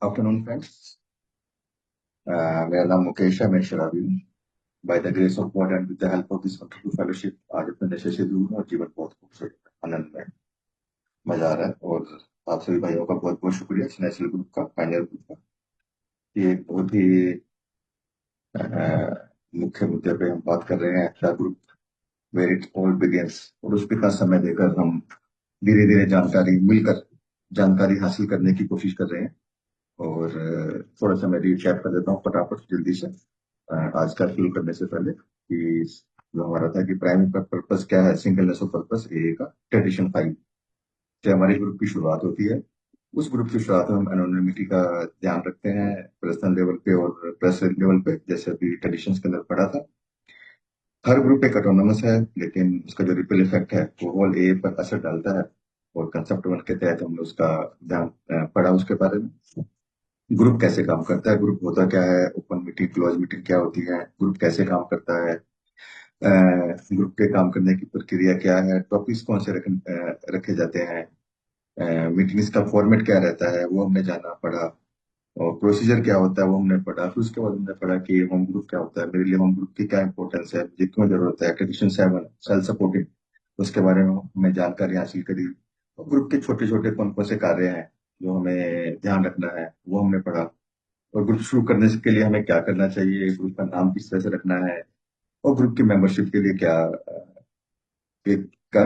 Afternoon friends. मेरा नाम मुकेश है। मैं शराबी हूँ। By the grace of God and with the help of this wonderful fellowship आज अपने नशे से दूर हूँ और जीवन बहुत खूबसूरत है, आनंद में मजा आ रहा है। और आप सभी भाइयों का बहुत बहुत शुक्रिया इस नेशनल ग्रुप का, फाइनल ग्रुप का। ये एक बहुत ही मुख्य मुद्दे पे हम बात कर रहे हैं, the group where it all begins. और उस पर का समय देकर हम धीरे धीरे जानकारी मिलकर जानकारी हासिल करने की कोशिश कर रहे हैं। और थोड़ा सा मैं रिकैप कर देता हूँ फटाफट जल्दी से। आज का शुरू करने से पहले कि जो हमारा था कि प्राइमरी पर्पस क्या है, सिंगलनेस ऑफ पर्पस ए का ट्रेडिशन 5 से हमारे ग्रुप की शुरुआत होती है। उस ग्रुप की शुरुआत में हम एनोनिमिटी का ध्यान रखते हैं, पर्सनल लेवल पे और प्रेस लेवल पे, जैसे अभी ट्रेडिशंस के अंदर पढ़ा था। हर ग्रुप एक ऑटोनोमस है, लेकिन उसका जो रिपल इफेक्ट है वो होल ए पर असर डालता है। और कंसेप्ट वन के तहत हमने उसका ध्यान पढ़ा उसके बारे में। ग्रुप कैसे काम करता है, ग्रुप होता क्या है, ओपन मीटिंग क्लोज मीटिंग क्या होती है, ग्रुप कैसे काम करता है, ग्रुप के काम करने की प्रक्रिया क्या है, टॉपिक्स कौन से रखे जाते हैं, मीटिंग्स का फॉर्मेट क्या रहता है वो हमने जाना पढ़ा। और प्रोसीजर क्या होता है वो हमने पढ़ा। फिर उसके बाद हमने पढ़ा कि होम ग्रुप क्या होता है, मेरे लिए होम ग्रुप की क्या इंपॉर्टेंस है, मुझे क्यों जरूरत है, ट्रेडिशन 7 सेल्फ सपोर्टिंग, उसके बारे में हमें जानकारी हासिल करी। और ग्रुप के छोटे छोटे कौन कौन से कार्य हैं जो हमें ध्यान रखना है वो हमने पढ़ा। और ग्रुप शुरू करने के लिए हमें क्या करना चाहिए, ग्रुप का नाम किस तरह से रखना है, और ग्रुप की मेंबरशिप के लिए का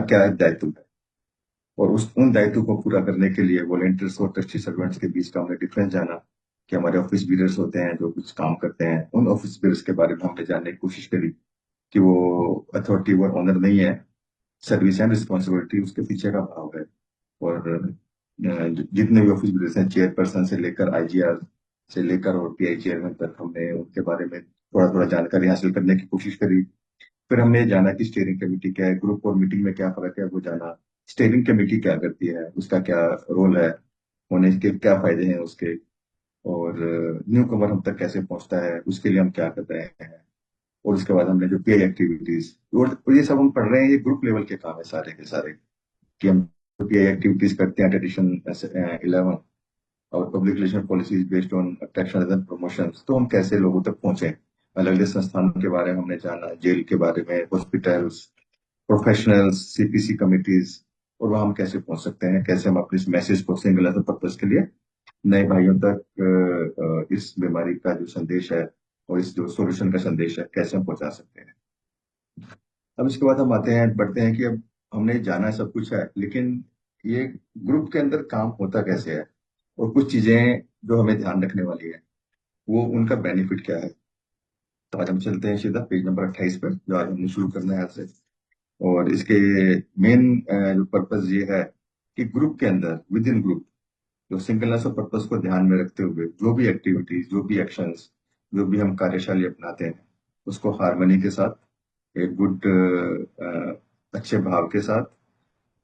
क्या दायित्व है। और उस उन दायित्व को पूरा करने के लिए वॉलेंटियर्स और ट्रस्टी सर्वेंट्स के बीच का हमने डिफरेंस जाना। कि हमारे ऑफिस बीयर्स होते हैं जो कुछ काम करते हैं, उन ऑफिस बीयर्स के बारे में हमने जानने की कोशिश करी कि वो अथॉरिटी व ऑनर नहीं है, सर्विस एंड रिस्पॉन्सिबिलिटी उसके पीछे का भाव है। और जितने भी ऑफिस बिल्डर्स हैं, चेयरपर्सन से लेकर आईजीआर से लेकर और पीआई चेयरमैन तक, हमने उनके बारे में थोड़ा थोड़ा जानकारी हासिल करने की कोशिश करी। फिर हमने ये जाना कि स्टीयरिंग कमेटी क्या है, ग्रुप और मीटिंग में क्या फर्क है वो जाना। स्टीयरिंग कमेटी क्या करती है, उसका क्या रोल है, होने के क्या फायदे हैं उसके, और न्यू कमर हम तक कैसे पहुंचता है उसके लिए हम क्या कर रहे हैं। और उसके बाद हमने जो पीआई एक्टिविटीज, और ये सब हम पढ़ रहे हैं, ये ग्रुप लेवल के काम है सारे के सारे। कि हम पीआई एक्टिविटीज करते हैं, ट्रेडिशन 11 और public relation policies based on attraction and promotion, तो हम कैसे लोगों तक पहुंचे। अलग अलग संस्थानों के बारे में हमने जाना, जेल के बारे में, हॉस्पिटल्स, प्रोफेशनल्स, सीपीसी कमिटीज, और वहां हम कैसे पहुंच सकते हैं, कैसे हम अपने इस मैसेज को सिंगल पर्पज के लिए नए भाइयों तक इस बीमारी का जो संदेश है और इस जो सॉल्यूशन का संदेश है कैसे हम पहुंचा सकते हैं। अब इसके बाद हम आते हैं, बढ़ते हैं कि अब हमने जाना सब कुछ है, लेकिन ये ग्रुप के अंदर काम होता कैसे है, और कुछ चीजें जो हमें ध्यान रखने वाली है, वो उनका बेनिफिट क्या है। तो आज हम चलते हैं सीधा पेज नंबर 28 पर, जो आज हमने शुरू करना है आज से। और इसके मेन जो पर्पस ये है कि ग्रुप के अंदर, विद इन ग्रुप, जो सिंगलनेस ऑफ पर्पस को ध्यान में रखते हुए जो भी एक्टिविटीज, जो भी एक्शंस, जो भी हम कार्यशैली अपनाते हैं, उसको हार्मनी के साथ, एक गुड अच्छे भाव के साथ,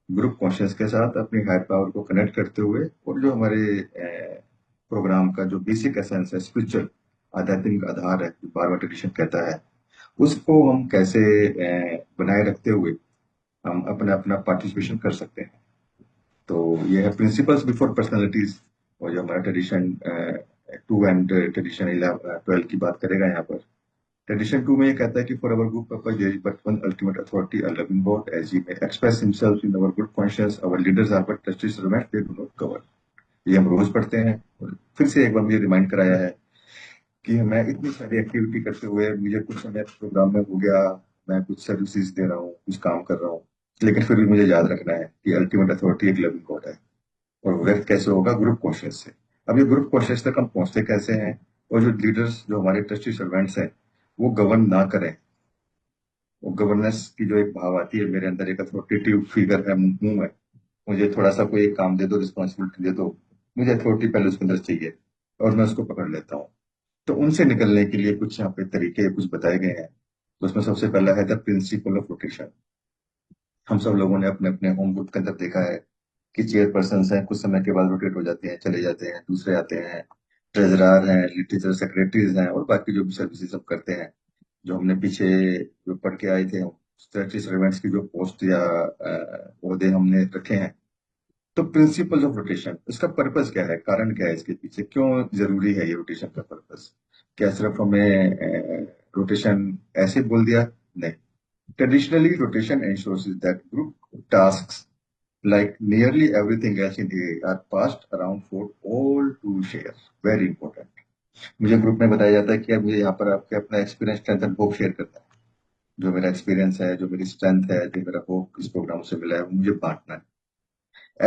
ग्रुप कॉन्शियस के साथ, अपनी हायर पावर को कनेक्ट करते हुए, और जो हमारे प्रोग्राम का जो बेसिक एसेंस है, स्पिरिचुअल आध्यात्मिक आधार है, जो बारवा ट्रेडिशन कहता है, उसको हम कैसे बनाए रखते हुए हम अपना अपना पार्टिसिपेशन कर सकते हैं। तो ये है प्रिंसिपल्स बिफोर पर्सनालिटीज। और जो हमारा ट्रेडिशन 2 एंड ट्रेडिशन 12 की बात करेगा यहाँ पर। ट्रेडिशन 2 में ये कहता है कि for our group purpose there is but one ultimate authority, a loving God, as he may express himself in our good conscious, our leaders are but trusted servants, they do not cover. ये हम रोज पढ़ते हैं। और फिर से एक बार मुझे remind कराया है कि मैं इतनी सारी एक्टिविटी करते हुए, मुझे कुछ समय प्रोग्राम में हो गया, मैं कुछ सर्विसेज दे रहा हूँ, कुछ काम कर रहा हूँ, लेकिन फिर भी मुझे याद रखना है कि अल्टीमेट अथॉरिटी एक लविंग गॉड है। और वो व्यक्त कैसे होगा, ग्रुप कॉन्शियस से। अब ये ग्रुप कॉन्शियस तक हम पहुंचते कैसे हैं। और जो लीडर्स, जो हमारे ट्रस्टी सर्वेंट्स हैं, वो गवर्न ना करें, वो गवर्नेंस की जो एक भाव आती है मेरे अंदर, एक अथॉरिटेटिव फिगर है मुंह में, मुझे थोड़ा सा कोई एक काम दे दो, रिस्पॉन्सिबिलिटी दे दो, मुझे अथॉरिटी पहले उसके अंदर चाहिए और मैं उसको पकड़ लेता हूँ। तो उनसे निकलने के लिए कुछ यहाँ पे तरीके कुछ बताए गए हैं। तो उसमें सबसे पहला है द प्रिंसिपल ऑफ रोटेशन। हम सब लोगों ने अपने अपने होम ग्रुप के अंदर देखा है कि चेयरपर्सन हैं, कुछ समय के बाद रोटेट हो जाते हैं, चले जाते हैं, दूसरे आते हैं, ट्रेजरर हैं, लिटरेचर सेक्रेटरीज हैं, और बाकी जो भी सर्विसेज सब करते हैं, जो हमने पीछे जो पढ़ के आए थे, स्टैट्यूटरी सर्वेंट्स की जो पोस्ट या ओहदे हमने रखे हैं। तो प्रिंसिपल्स ऑफ रोटेशन, इसका पर्पस क्या है, कारण क्या है इसके पीछे, क्यों जरूरी है ये रोटेशन का पर्पस? क्या सिर्फ हमें रोटेशन ऐसे बोल दिया? नहीं। Traditionally rotation ensures that group tasks like nearly everything else in AA are passed around for all to share. Very important. मुझे ग्रुप में बताया जाता है कि अब मुझे यहाँ पर आपके अपना experience strength and hope share करना है। जो मेरा एक्सपीरियंस है, जो मेरी स्ट्रेंथ है, जो मेरा होप इस प्रोग्राम से मिला है, वो मुझे बांटना है।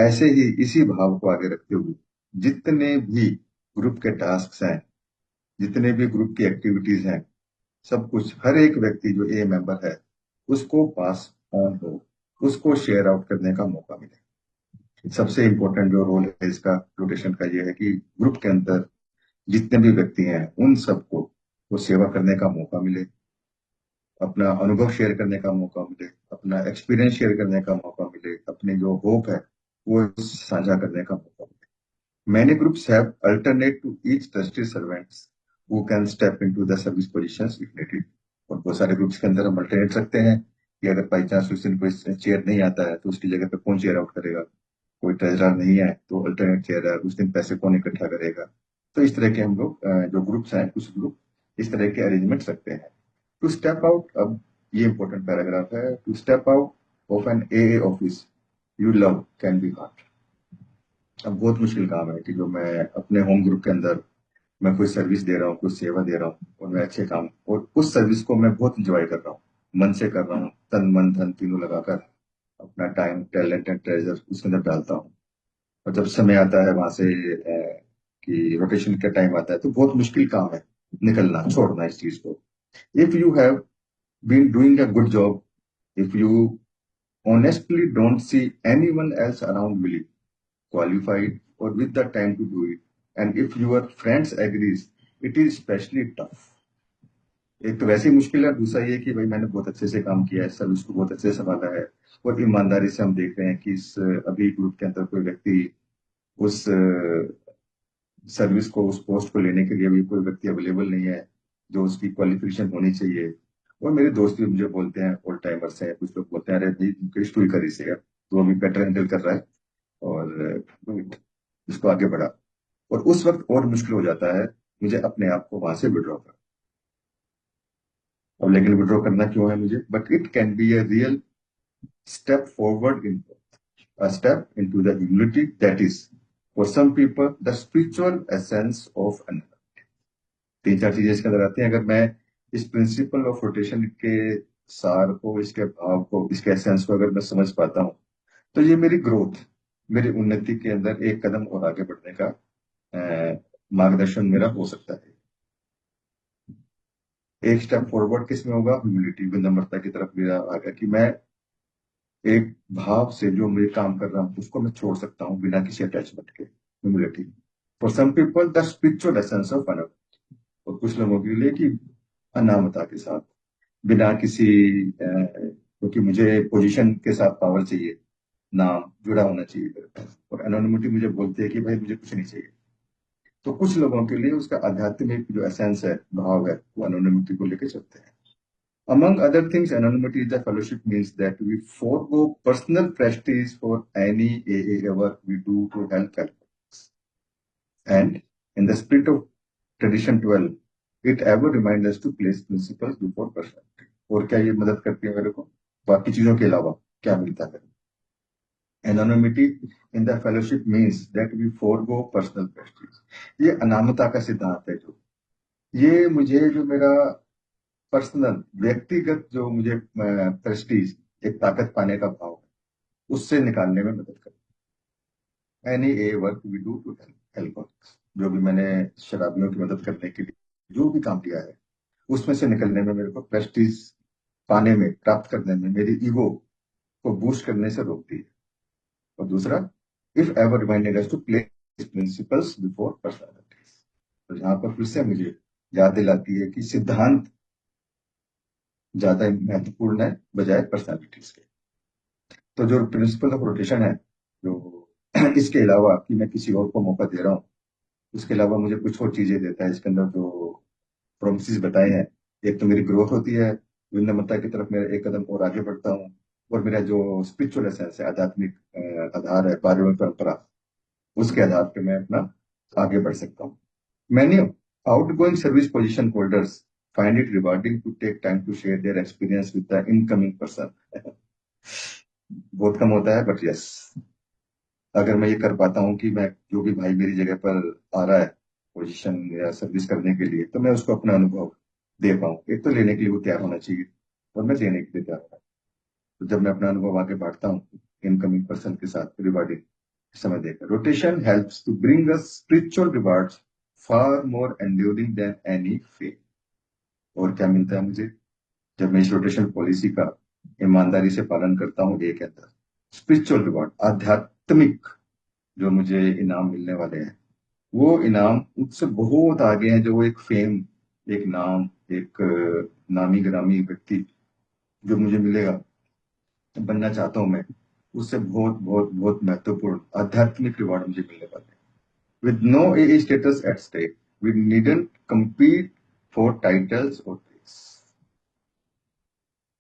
ऐसे ही इसी भाव को आगे रखते हुए जितने भी ग्रुप के टास्क हैं, जितने भी ग्रुप की एक्टिविटीज हैं, सब कुछ हर एक व्यक्ति जो ए मेंबर है उसको पास ऑन हो, उसको शेयर आउट करने का मौका मिले। सबसे इंपॉर्टेंट जो रोल है इसका रोटेशन का ये है कि ग्रुप के अंदर जितने भी व्यक्ति हैं उन सबको वो सेवा करने का मौका मिले, अपना अनुभव शेयर करने का मौका मिले, अपना एक्सपीरियंस शेयर करने का मौका मिले, अपने जो होप है वो साझा करने का मौका मिले। Many groups have alternate to each trusted servants who can step into the service positions if needed. और बहुत सारे ग्रुप्स के अंदर हम अल्टरनेट रखते हैं कि अगर बाई चांस उस दिन कोई चेयर नहीं आता है तो उसकी जगह पे कौन चेयर आउट करेगा। कोई ट्रेजरर नहीं है तो अल्टरनेट चेयर है, उस दिन पैसे कौन इकट्ठा करेगा। तो इस तरह के हम लोग जो ग्रुप्स हैं, कुछ ग्रुप इस तरह के अरेंजमेंट्स रखते हैं। टू स्टेप आउट, अब ये इंपॉर्टेंट पैराग्राफ है, to step out of an a office you love can be hard. अब बहुत मुश्किल काम है कि जो मैं अपने होम ग्रुप के अंदर मैं कोई सर्विस दे रहा हूँ, कुछ सेवा दे रहा हूँ, और मैं अच्छे काम और उस सर्विस को मैं बहुत इंजॉय कर रहा हूँ, मन से कर रहा हूँ, तन मन धन तीनों लगाकर अपना टाइम टैलेंट एंड ट्रेजर उसके अंदर डालता हूँ। और जब समय आता है वहां से कि रोटेशन का टाइम आता है तो बहुत मुश्किल काम है निकलना, छोड़ना इस चीज को। If you have been doing a good job, if you honestly don't see anyone else around willing, qualified, or with the time to do it. And if your friends agrees, it is especially tough. एक तो वैसे ही मुश्किल है, दूसरा ये कि भाई मैंने बहुत अच्छे से काम किया है, सर्विस को बहुत अच्छे से संभाला है, और ईमानदारी से हम देख रहे हैं कि इस अभी ग्रुप के अंदर कोई व्यक्ति उस सर्विस को, उस पोस्ट को लेने के लिए भी कोई व्यक्ति अवेलेबल नहीं है जो उसकी क्वालिफिकेशन होनी चाहिए। और मेरे दोस्त भी मुझे बोलते हैं, ओल्ड टाइमर्स हैं, कुछ लोग बोलते हैं अरे भाई मुकेश तू ही कर इसे, तो अभी बेटर हैंडल कर रहा है और इसको आगे बढ़ा। और उस वक्त और मुश्किल हो जाता है मुझे अपने आप को वहां से विड्रॉ करना। अब लेकिन विड्रॉ करना क्यों है मुझे? But it can be a real step forward in a step into the humility that is, for some people, the spiritual essence of another. तीन चार चीजें इसके अंदर आती हैं। अगर मैं इस प्रिंसिपल ऑफ रोटेशन के सार को, इसके भाव को, इसके एसेंस को अगर मैं समझ पाता हूँ तो ये मेरी ग्रोथ, मेरी उन्नति के अंदर एक कदम और आगे बढ़ने का मार्गदर्शन मेरा हो सकता है। एक स्टेप फॉरवर्ड किस में होगा? ह्यूमिलिटी, विनम्रता की तरफ मेरा आ गया कि मैं एक भाव से जो मैं काम कर रहा हूँ उसको मैं छोड़ सकता हूँ बिना किसी अटैचमेंट के। Humility. For some people the spiritual essence of अनब, और कुछ लोगों के लिए कि अनामता के साथ, बिना किसी क्योंकि मुझे पोजीशन के साथ पावर चाहिए, नाम जुड़ा होना चाहिए मेरे पास, और एनोनिमिटी मुझे बोलती है कि भाई मुझे कुछ नहीं चाहिए। तो कुछ लोगों के लिए उसका आध्यात्मिक जो एसेंस है, भाव है, वो एनोनिमिटी को लेकर चलते हैं। Among other things, anonymity is the fellowship means that we forego personal prestige for any AA work we do to help others. And in the spirit of tradition 12, it ever reminds us to place principles before personality. और क्या ये मदद करती है मेरे को? बाकी चीजों के अलावा क्या मिलता है? Anonymity in the fellowship means that we forego personal prestige. ये अनामता का सिद्धांत है जो, ये मुझे जो मेरा पर्सनल व्यक्तिगत जो मुझे प्रेस्टीज, एक ताकत पाने का भाव है, उससे निकालने में मदद करता है। Any a work we do to help, जो भी मैंने शराबियों की मदद करने के लिए जो भी काम किया है, उसमें से निकलने में, मेरे को प्रेस्टीज पाने में, प्राप्त करने में, मेरी ईगो को बूस्ट करने से रोकती है। और दूसरा, if ever reminded us to place principles before personalities, तो यहाँ पर फिर से मुझे याद दिलाती है कि सिद्धांत ज्यादा महत्वपूर्ण है बजाय पर्सनालिटीज के। तो जो प्रिंसिपल ऑफ रोटेशन है, जो इसके अलावा कि मैं किसी और को मौका दे रहा हूँ, उसके अलावा मुझे कुछ और चीजें देता है इसके अंदर जो प्रोमिस बताए हैं। एक तो मेरी ग्रोथ होती है, विनम्रता की तरफ मैं एक कदम और आगे बढ़ता हूँ, और मेरा जो स्पिरिचुअल एसेंस है, आध्यात्मिक आधार है, पारिवारिक परंपरा, उसके आधार पे मैं अपना आगे बढ़ सकता हूँ। Many outgoing service position holders find it rewarding to take time to share their experience with the incoming person. बहुत कम होता है, बट यस, अगर मैं ये कर पाता हूँ कि मैं, जो भी भाई मेरी जगह पर आ रहा है पोजीशन या सर्विस करने के लिए, तो मैं उसको अपना अनुभव दे पाऊँ। एक तो लेने के लिए वो तैयार होना चाहिए, और मैं देने के लिए तैयार हूँ। तो जब मैं अपना अनुभव आगे बांटता हूँ इनकमिंग पर्सन के साथ रिवार्डिंग समय देकर, rotation helps to bring us spiritual rewards far more enduring than any faith. और क्या मिलता है मुझे जब मैं इस रोटेशन पॉलिसी का ईमानदारी से पालन करता हूँ? एक अंदर स्पिरिचुअल रिवॉर्ड, आध्यात्मिक जो मुझे इनाम मिलने वाले हैं, वो इनाम उससे बहुत आगे हैं। जो वो एक फेम, एक नाम, एक नामी ग्रामी व्यक्ति जो मुझे मिलेगा, बनना चाहता हूं मैं, उससे बहुत बहुत बहुत महत्वपूर्ण आध्यात्मिक रिवॉर्ड मुझे मिलने वाले हैं। With no a status at stake, we needn't compete for titles or praise।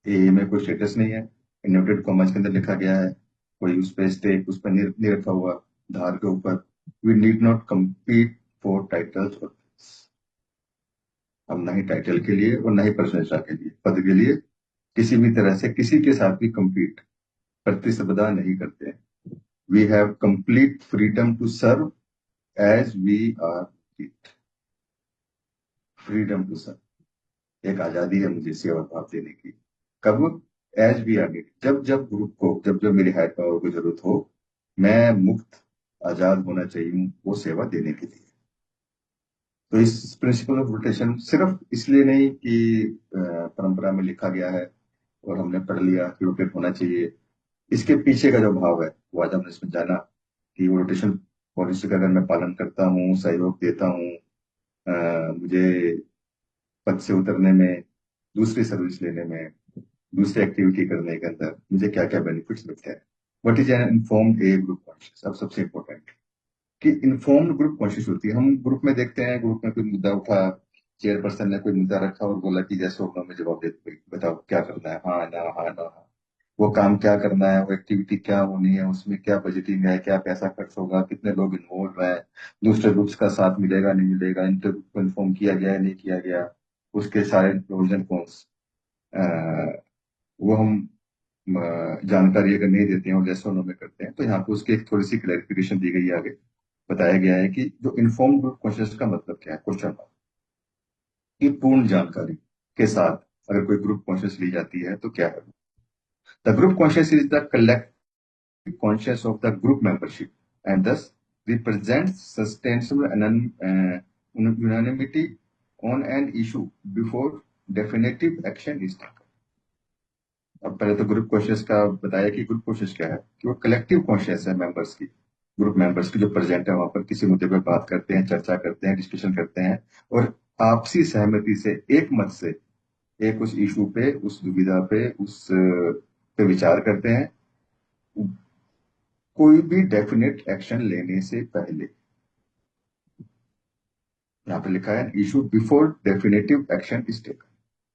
ए में कोई स्टेटस नहीं है, इन्वर्टेड कॉमर्स के अंदर लिखा गया है, कोई उस पर स्टेक उस पर नहीं रखा हुआ धार के ऊपर। We need not compete for titles or praise। हम ना ही टाइटल के लिए और ना ही प्रशंसा के लिए, पद के लिए किसी भी तरह से किसी के साथ भी compete, प्रतिस्पर्धा नहीं करते हैं। We have complete freedom to serve as we are it. Freedom to serve, एक आजादी है मुझे सेवा भाव देने की। कब? एज वी आर नीड, जब जब ग्रुप को, जब जब मेरी हायर पावर को जरूरत हो, मैं मुक्त आजाद होना चाहिए वो सेवा देने के लिए। तो इस प्रिंसिपल ऑफ रोटेशन सिर्फ इसलिए नहीं कि परंपरा में लिखा गया है और हमने पढ़ लिया कि रोटेट होना चाहिए, इसके पीछे का जो भाव है वो आज हमने इसमें जाना कि वो रोटेशन पॉलिसी का अगर मैं पालन करता हूँ, सहयोग देता हूँ, मुझे पद से उतरने में, दूसरी सर्विस लेने में, दूसरी एक्टिविटी करने के अंदर मुझे क्या क्या बेनिफिट्स मिलते हैं। What is an informed A group conscious? अब सबसे इंपॉर्टेंट कि इन्फॉर्म्ड ग्रुप कॉन्शियस होती है। हम ग्रुप में देखते हैं, ग्रुप में कोई मुद्दा उठा, चेयरपर्सन ने कोई मुद्दा रखा और बोला कि जैसे होगा मैं जवाब दे, बताओ क्या करना है, हाँ ना, हाँ ना, हाँ। वो काम क्या करना है, वो एक्टिविटी क्या होनी है, उसमें क्या बजटिंग है, क्या पैसा खर्च होगा, कितने लोग इन्वॉल्व हैं, दूसरे ग्रुप्स का साथ मिलेगा नहीं मिलेगा, इंटर को इन्फॉर्म किया गया है नहीं किया गया, उसके सारे प्रोविजन कॉन्स, वो हम जानकारी अगर नहीं देते हैं और जैसे में करते हैं, तो यहाँ पे उसकी एक थोड़ी सी क्लैरिफिकेशन दी गई है आगे। बताया गया है कि जो इन्फॉर्म ग्रुप कॉन्शियस का मतलब क्या है, क्वेश्चन की पूर्ण जानकारी के साथ अगर कोई ग्रुप कॉन्शियस ली जाती है तो क्या है? The group conscious is the collective conscious of the group membership and thus represents sustainable unanimity on an issue before definitive action is taken। अब पहले तो ग्रुप कॉन्शियस का बताया कि ग्रुप कॉन्शियस क्या है, कि वो कलेक्टिव कॉन्शियस है मेंबर्स की, ग्रुप मेंबर्स की जो प्रेजेंट है वहां पर किसी मुद्दे पर बात करते हैं, चर्चा करते हैं, डिस्कशन करते हैं, और आपसी सहमति से, एक मत से, एक उस इशू पे, उस दुविधा पे, उस पे विचार करते हैं, कोई भी डेफिनेट एक्शन लेने से पहले। यहाँ पे लिखा है issue before definitive action is taken,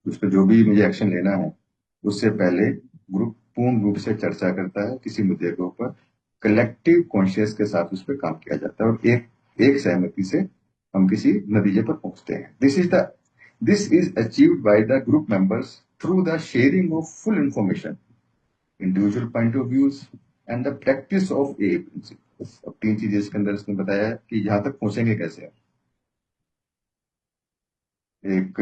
उस पर जो भी मुझे एक्शन लेना है उससे पहले ग्रुप पूर्ण रूप से चर्चा करता है किसी मुद्दे के ऊपर, कलेक्टिव कॉन्शियस के साथ उस पर काम किया जाता है, और एक एक सहमति से हम किसी नतीजे पर पहुंचते हैं। This is achieved by the group members through the sharing of full information, individual point of views and the practice of a principles. अब तीन चीजें इसके अंदर इसने बताया है कि यहां तक पहुंचेंगे कैसे। एक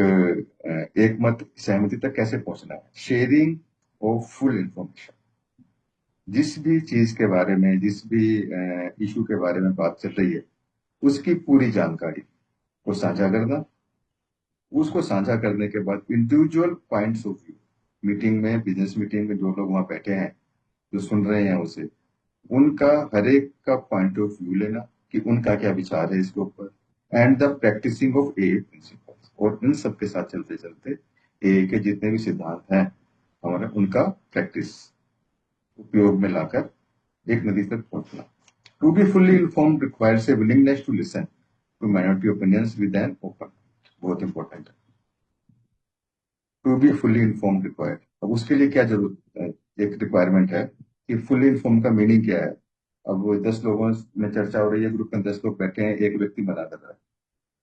एक मत सहमति तक कैसे पहुंचना है, शेयरिंग ऑफ फुल इंफॉर्मेशन, जिस भी चीज के बारे में, जिस भी इशू के बारे में बात चल रही है, उसकी पूरी जानकारी को साझा करना। उसको साझा करने के बाद individual points of view, meeting में, बिजनेस मीटिंग में जो लोग वहां बैठे हैं, जो सुन रहे हैं उसे, उनका हर एक का पॉइंट ऑफ व्यू लेना कि उनका क्या विचार है इसके ऊपर, and the practicing of a principles, और इन सब के साथ चलते चलते ए के जितने भी सिद्धांत हैं हमारे, उनका प्रैक्टिस, उपयोग में लाकर एक नदी तक पहुंचना। To be fully informed requires a willingness to listen to minority opinions with an open, बहुत इंपॉर्टेंट है। To be fully informed required, अब उसके लिए क्या जरूरत है? एक रिक्वायरमेंट है कि फुल इन्फॉर्म का मीनिंग क्या है। अब वो 10 लोगों में चर्चा हो रही है, ग्रुप में 10 लोग बैठे हैं, एक व्यक्ति मना कर रहा है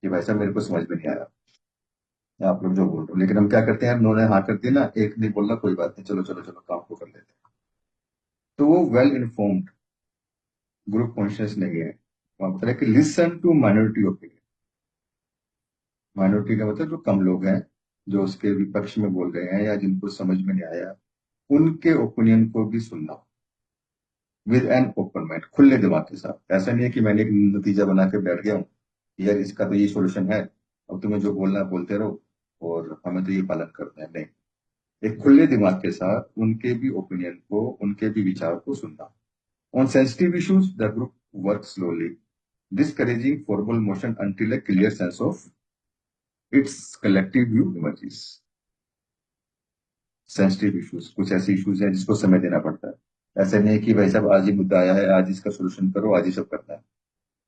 कि भाई साहब मेरे को समझ में नहीं आया आप लोग जो बोल रहे हो। लेकिन हम क्या करते हैं, उन्होंने हाँ कर दी ना, एक नहीं बोल रहा, कोई बात नहीं, चलो चलो चलो काम को कर लेते हैं। तो वो वेल इन्फॉर्म्ड ग्रुप कॉन्शियस नहीं है। वहां पता है कि listen to minority opinion. Minority का मतलब जो कम लोग हैं, जो उसके विपक्ष में बोल रहे हैं या जिनको समझ में नहीं आया, उनके ओपिनियन को भी सुनना विद एन ओपन माइंड, खुले दिमाग के साथ। ऐसा नहीं है कि मैंने एक नतीजा बना के बैठ गया हूँ, यार इसका तो ये सॉल्यूशन है, अब तुम्हें जो बोलना है बोलते रहो और हमें तो ये पालन करना है। नहीं, एक खुले दिमाग के साथ उनके भी ओपिनियन को, उनके भी विचार को सुनना। On sensitive issues the group work slowly, discouraging formal motion until a clear sense of its collective view emerges। Sensitive issues, कुछ ऐसे इश्यूज हैं जिसको समय देना पड़ता है। ऐसे नहीं कि भाई साहब आज ही मुद्दा आया है, आज इसका सोल्यूशन करो, आज ही सब करना है।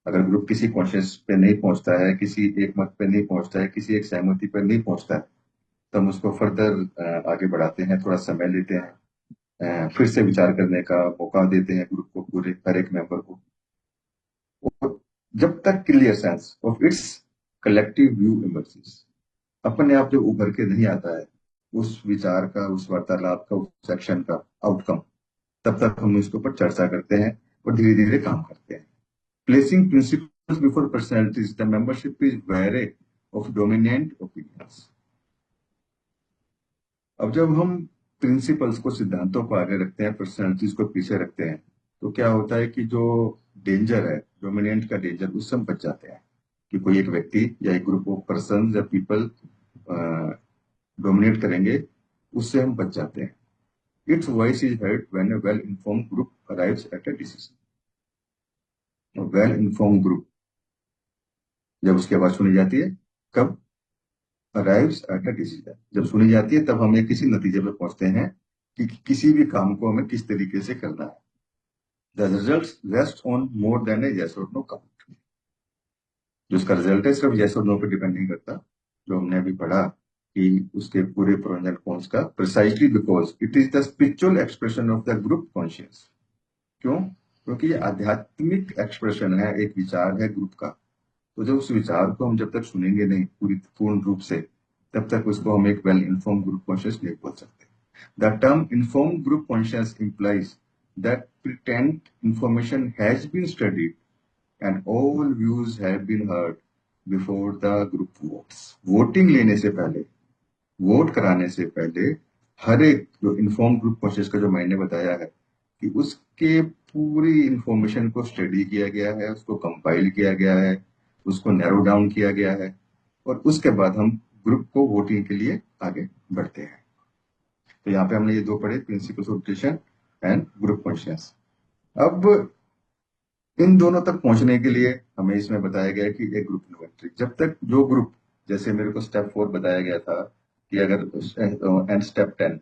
अगर ग्रुप किसी कॉन्शियस पे नहीं पहुंचता है, किसी एक मत पे नहीं पहुंचता है, किसी एक सहमति पर नहीं पहुंचता है, तो हम उसको फर्दर आगे बढ़ाते हैं, थोड़ा समय लेते हैं, फिर से विचार करने का मौका देते हैं ग्रुप को, पूरे हर एक मेंबर को। और जब तक clear sense of its collective view emerges, अपने आप जो उभर के नहीं आता है उस विचार का, उस वार्तालाप का, उस सेक्शन का आउटकम, तब तक हम इसके ऊपर चर्चा करते हैं और धीरे धीरे काम करते हैं। Placing principles before personalities, the membership is very of dominant opinions. अब जब हम प्रिंसिपल्स को, सिद्धांतों को आगे रखते हैं, पर्सनैलिटीज को पीछे रखते हैं, तो क्या होता है कि जो डेंजर है, डोमिनेंट का डेंजर, उससे हम बच जाते हैं कि कोई एक व्यक्ति या एक ग्रुप ऑफ पर्सन या पीपल डोमिनेट करेंगे, उससे हम बच जाते हैं। It's voice is heard when a well informed group arrives at a decision। Well inform group, जब उसकी आवाज सुनी जाती है, कब? अराइव्स एट अ डिसीजन, जब सुनी जाती है तब हम एक किसी नतीजे पे पहुंचते हैं कि किसी भी काम को हमें किस तरीके से करना है। The result rest on more than A yes और नो काउंट। जो उसका रिजल्ट है सिर्फ यस और नो पे डिपेंड नहीं करता, जो हमने अभी पढ़ा कि उसके पूरे प्रोज एंड कॉन्स का, precisely because it is the spiritual expression of the group conscious. क्यों? क्योंकि ये आध्यात्मिक एक्सप्रेशन है, एक विचार है ग्रुप का। तो जब उस विचार को हम जब तक सुनेंगे नहीं पूरी पूर्ण रूप से, तब तक उसको हम एक वेल इन्फॉर्म ग्रुप कॉन्शियस नहीं बोल सकते। The term inform group conscious implies that pretend information has been studied and all views have been heard before the group votes। Voting लेने से पहले, वोट कराने से पहले, हर एक जो इन्फॉर्म ग्रुप कॉन्शियस का जो मैंने बताया है कि उसके पूरी इंफॉर्मेशन को स्टडी किया गया है, उसको कंपाइल किया गया है, उसको नैरो डाउन किया गया है, और उसके बाद हम ग्रुप को वोटिंग के लिए आगे बढ़ते हैं। तो यहाँ पे हमने ये दो पढ़े, principles of decision and group conscious. अब इन दोनों तक पहुंचने के लिए हमें इसमें बताया गया कि एक ग्रुप इन्वेंटरी, जब तक जो ग्रुप, जैसे मेरे को स्टेप 4 बताया गया था कि अगर एंड स्टेप 10,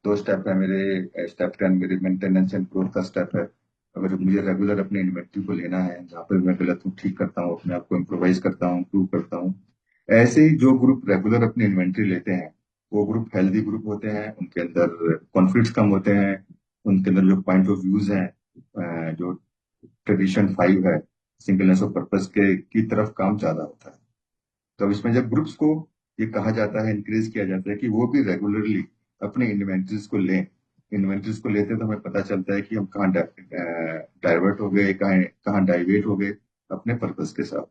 दो स्टेप है मेरे। स्टेप 10 मेरे मेंटेनेंस एंड ग्रोथ का स्टेप है। अगर मुझे रेगुलर अपने इन्वेंटरी को लेना है, जहाँ पर मैं गलत हूँ ठीक करता हूँ, अपने आप को इम्प्रोवाइज करता हूँ, इम्प्रूव करता हूँ। ऐसे ही जो ग्रुप रेगुलर अपनी इन्वेंटरी लेते हैं, वो ग्रुप हेल्दी ग्रुप होते हैं, उनके अंदर कॉन्फ्लिक्ट्स कम होते हैं, उनके अंदर जो पॉइंट ऑफ व्यूज हैं, जो ट्रेडिशन 5 है, सिंगलनेस ऑफ पर्पस के की तरफ काम ज्यादा होता है। तो अब इसमें जब ग्रुप्स को ये कहा जाता है, इंक्रेज किया जाता है कि वो भी रेगुलरली अपने इन्वेंटरीज को लें। इन्वेंटरीज को लेते तो हमें पता चलता है कि हम कहाँ डाइवर्ट हो गए, कहाँ कहाँ डाइवेट हो गए अपने पर्पस के साथ।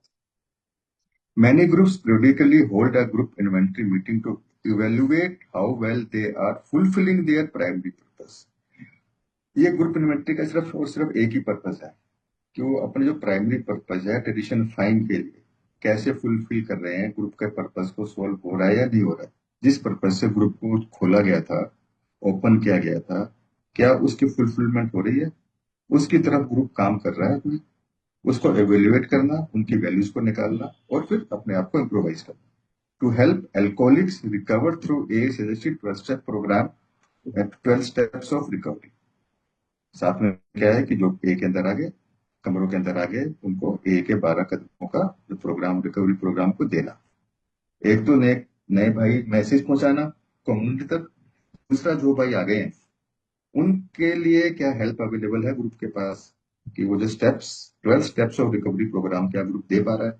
Many groups periodically hold a group inventory meeting to evaluate how well they are fulfilling their primary purpose। ये ग्रुप इन्वेंटरी का सिर्फ और सिर्फ एक ही पर्पस है कि वो अपने जो प्राइमरी पर्पस है ट्रेडिशन 5 के लिए, कैसे फुलफिल कर रहे हैं, ग्रुप के पर्पस को सॉल्व हो रहा है या नहीं हो रहा है। जिस पर्पस से ग्रुप को खोला गया था, ओपन किया गया था, क्या उसकी फुलफिलमेंट हो रही है, उसकी तरफ ग्रुप काम कर रहा है, उसको एवेल्युएट करना, उनकी वैल्यूज को निकालना और फिर अपने आप को इम्प्रोवाइज करना। To help alcoholics recover through a suggested 12 step program at 12 steps of recovery. साथ में क्या है कि जो ए के अंदर आ गए, कमरों के अंदर आ गए, उनको ए के 12 कदमों का जो प्रोग्राम, रिकवरी प्रोग्राम को देना। एक तो नए नए भाई मैसेज पहुंचाना कम्युनिटी तक, दूसरा जो भाई आ गए हैं उनके लिए क्या हेल्प अवेलेबल है ग्रुप के पास, कि वो जो steps 12 steps of recovery program क्या ग्रुप दे पा रहा है,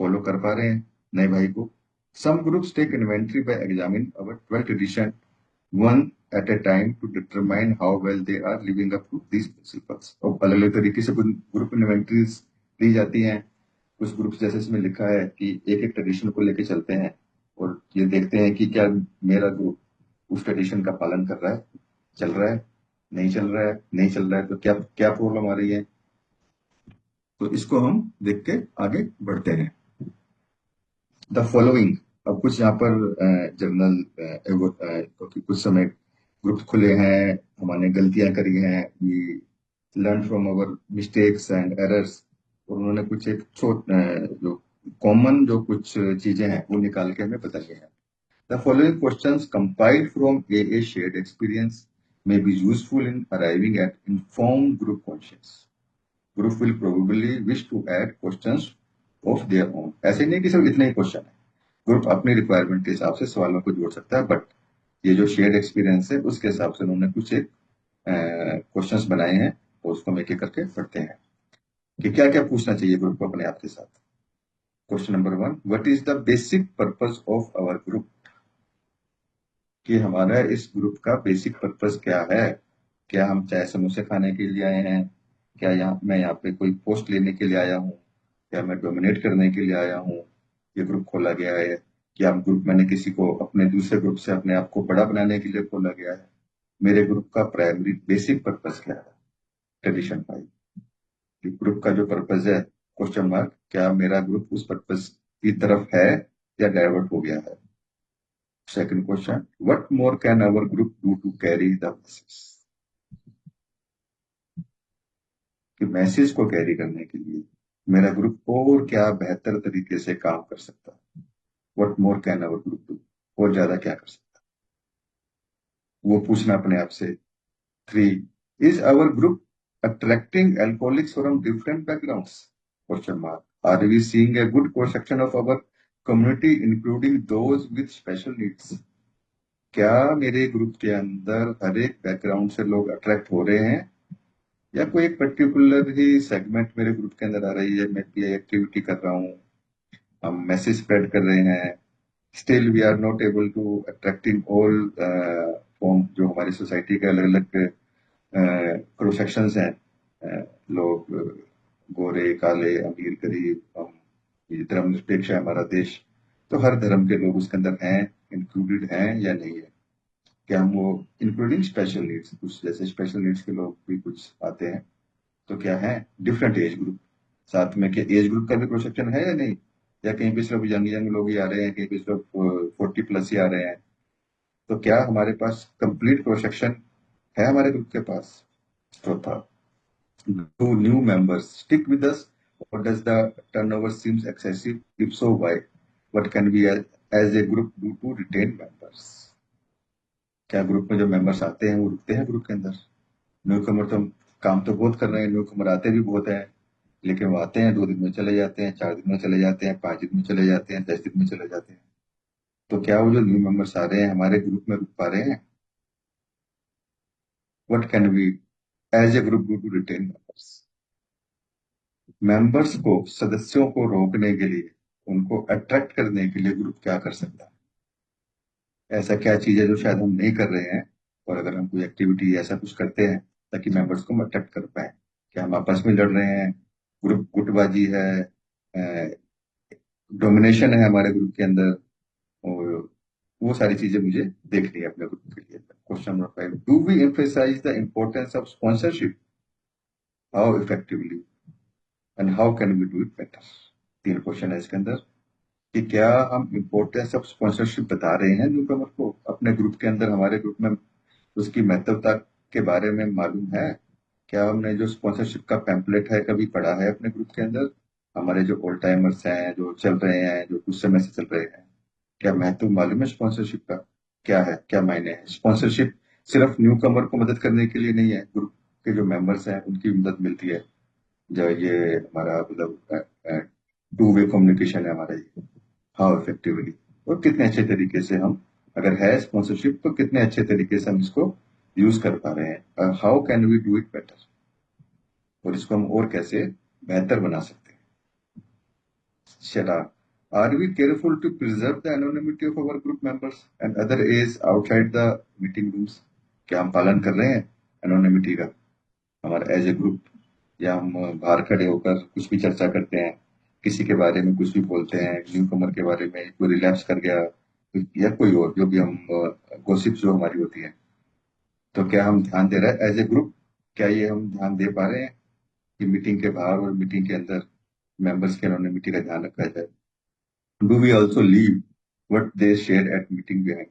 फॉलो कर पा रहे हैं नए भाई को। Some groups take inventory by examine our 12th edition one at a time to determine how well they are living up to these principles. और अलग अलग तरीके से ग्रुप इन्वेंट्रीज दी जाती हैं। कुछ ग्रुप्स जैसे इसमें लिखा है कि एक एक ट्रेडिशन को लेके चलते हैं और ये देखते हैं कि क्या मेरा ग्रुप उस ट्रेडिशन का पालन कर रहा है, चल रहा है, नहीं चल रहा है, नहीं चल रहा है तो क्या क्या प्रॉब्लम आ रही है। तो इसको हम देख के आगे बढ़ते हैं। द फॉलोइंग, अब कुछ यहाँ पर जर्नल, क्योंकि कुछ समय ग्रुप खुले हैं, हमने गलतियां करी हैं, we learn from our mistakes and errors. और उन्होंने कुछ एक जो कॉमन जो कुछ चीजें हैं वो निकाल के हमें बताई हैं। The following questions compiled from A shared experience may be useful in arriving at informed group conscience. Group will probably wish to add questions of their own. ऐसे नहीं कि सिर्फ इतने ही क्वेश्चन है, ग्रुप अपनी रिक्वायरमेंट के हिसाब से सवालों को जोड़ सकता है, बट ये जो शेयर्ड एक्सपीरियंस है उसके हिसाब से उन्होंने कुछ एक क्वेश्चंस बनाए हैं और उसको हम एक एक करके पढ़ते हैं कि क्या क्या पूछना चाहिए ग्रुप को अपने आप के साथ। Question number 1, what is the basic purpose of our group, कि हमारा इस ग्रुप का बेसिक पर्पस क्या है। क्या हम चाय समोसे खाने के लिए आए हैं, क्या मैं यहाँ पे कोई पोस्ट लेने के लिए आया हूँ, क्या मैं डोमिनेट करने के लिए आया हूँ, ये ग्रुप खोला गया है, क्या हम ग्रुप मैंने किसी को अपने दूसरे ग्रुप से अपने आप को बड़ा बनाने के लिए खोला गया है। मेरे ग्रुप का प्राइमरी बेसिक पर्पस क्या है। ट्रेडिशन 5, ग्रुप का जो पर्पस है, क्वेश्चन मार्क, क्या मेरा ग्रुप उस पर्पस की तरफ है या डाइवर्ट हो गया है। Second question, what more can our group do to carry the message, कि मैसेज को कैरी करने के लिए मेरा ग्रुप और क्या बेहतर तरीके से काम कर सकता है। What more can our group do, और ज्यादा क्या कर सकता है वो पूछना अपने आप से। 3, is our group attracting alcoholics from different backgrounds, question mark. Are we seeing a good cross section of our community including those with special needs, क्या मेरे ग्रुप के अंदर हर एक बैकग्राउंड से लोग अट्रैक्ट हो रहे हैं, या कोई एक पर्टिकुलर ही सेगमेंट मेरे ग्रुप के अंदर आ रही है, मैं ये एक्टिविटी कर रहा हूँ, हम मैसेज स्प्रेड कर रहे हैं, still we are not able to attracting all form, जो हमारी सोसाइटी के अलग अलग क्रॉस सेक्शंस हैं, लोग गोरे काले अमीर गरीब, हम ये धर्म निरपेक्ष है हमारा देश, तो हर धर्म के लोग उसके अंदर हैं, इंक्लूडेड हैं या नहीं है। क्या हम वो इंक्लूडिंग स्पेशल नीड्स, कुछ जैसे स्पेशल नीड्स के लोग भी कुछ आते हैं, तो क्या है डिफरेंट एज ग्रुप, साथ में क्या एज ग्रुप का भी क्रॉस सेक्शन है या नहीं, या कहीं पे सिर्फ यंग यंग लोग ही आ रहे हैं, कहीं पे सिर्फ 40+ ही आ रहे हैं। तो क्या हमारे पास कंप्लीट क्रॉस सेक्शन है हमारे ग्रुप के पास। चौथा, do new members stick with us और does the turnover seems excessive, if so why, what can we as a group do to retain members, क्या ग्रुप में जो मेंबर्स आते हैं वो रुकते हैं ग्रुप के अंदर। न्यू कमर तो काम तो बहुत कर रहे हैं, न्यू कमर आते भी बहुत हैं, लेकिन वो आते हैं 2 दिन में चले जाते हैं, 4 दिन में चले जाते हैं, 5 दिन में चले जाते हैं, 10 दिन में चले जाते हैं। तो क्या वो जो न्यू मेंबर्स आ रहे हैं हमारे ग्रुप में रुक पा रहे हैं। What can we as a group do to retain members, members को, सदस्यों को रोकने के लिए, उनको अट्रैक्ट करने के लिए ग्रुप क्या कर सकता है। ऐसा क्या चीज है जो शायद हम नहीं कर रहे हैं, और अगर हम कोई एक्टिविटी ऐसा कुछ करते हैं ताकि मेंबर्स को हम अट्रैक्ट कर पाए। क्या हम आपस में लड़ रहे हैं, ग्रुप गुटबाजी है, डोमिनेशन है हमारे ग्रुप के अंदर, और वो सारी चीजें मुझे देखनी है अपने ग्रुप के लिए। Question number 5, do we emphasize the importance of sponsorship, how effectively and how can we do it better. 3 question है इसके अंदर, कि क्या हम इम्पोर्टेंस ऑफ स्पॉन्सरशिप बता रहे हैं न्यूकमर को अपने ग्रुप के अंदर, हमारे ग्रुप में उसकी महत्वता के बारे में मालूम है। क्या हमने जो स्पॉन्सरशिप का पैम्पलेट है कभी पढ़ा है अपने ग्रुप के अंदर। हमारे जो ओल्ड टाइमर्स हैं, जो चल रहे हैं, जो कुछ समय से चल रहे हैं, क्या महत्व मालूम है स्पॉन्सरशिप का, क्या है, क्या मायने है। स्पॉन्सरशिप सिर्फ न्यू कमर को मदद करने के लिए नहीं है, ग्रुप के जो मेंबर्स हैं उनकी भी मदद मिलती है। जो ये हमारा मतलब टू वे कम्युनिकेशन है हमारा, ये हाउ इफेक्टिवली, और कितने अच्छे तरीके से हम, अगर है स्पॉन्सरशिप तो कितने अच्छे तरीके से हम इसको यूज कर पा रहे हैं, how can we do it better, और इसको हम और कैसे बेहतर बना सकते हैं। Shara, are we careful to preserve the anonymity of our group members and other aides outside the meeting rooms? क्या हम पालन कर रहे हैं एनोनिमिटी का हमारा एज ए ग्रुप, या हम बाहर खड़े होकर कुछ भी चर्चा करते हैं, किसी के बारे में कुछ भी बोलते हैं, न्यू कमर के बारे में कोई रिलैप्स कर गया, या कोई और जो भी हम गॉसिप जो हमारी होती है, तो क्या हम ध्यान दे रहे हैं एज ए ग्रुप, क्या ये हम ध्यान दे पा रहे हैं कि मीटिंग के बाहर और मीटिंग के अंदर मेंबर्स की एनोनिमिटी का ध्यान रखा जाए? Do we also leave what they share at meeting behind?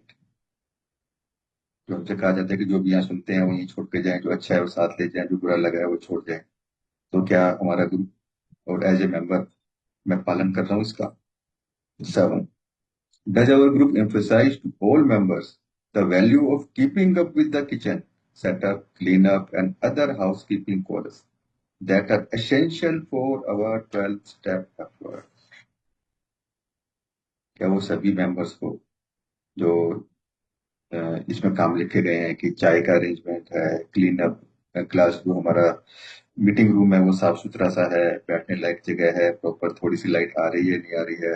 जो हमसे कहा जाता है कि जो भी यहाँ सुनते हैं वो यहीं छोड़ के जाएं, जो अच्छा है वो साथ ले जाएं, जो बुरा लगा है वो छोड़ जाएं, तो क्या हमारा ग्रुप और एज ए मेंबर मैं पालन कर रहा हूँ इसका? 7. Does our group emphasize to all members the value of keeping up with the kitchen setup, cleanup, and other housekeeping chores that are essential for our 12-step effort? क्या वो सभी members को जो इसमें काम लिखे गए हैं कि चाय का अरेंजमेंट है, क्लीन अप, क्लास जो हमारा मीटिंग रूम है वो साफ सुथरा सा है, बैठने लायक जगह है, प्रॉपर थोड़ी सी लाइट आ रही है नहीं आ रही है,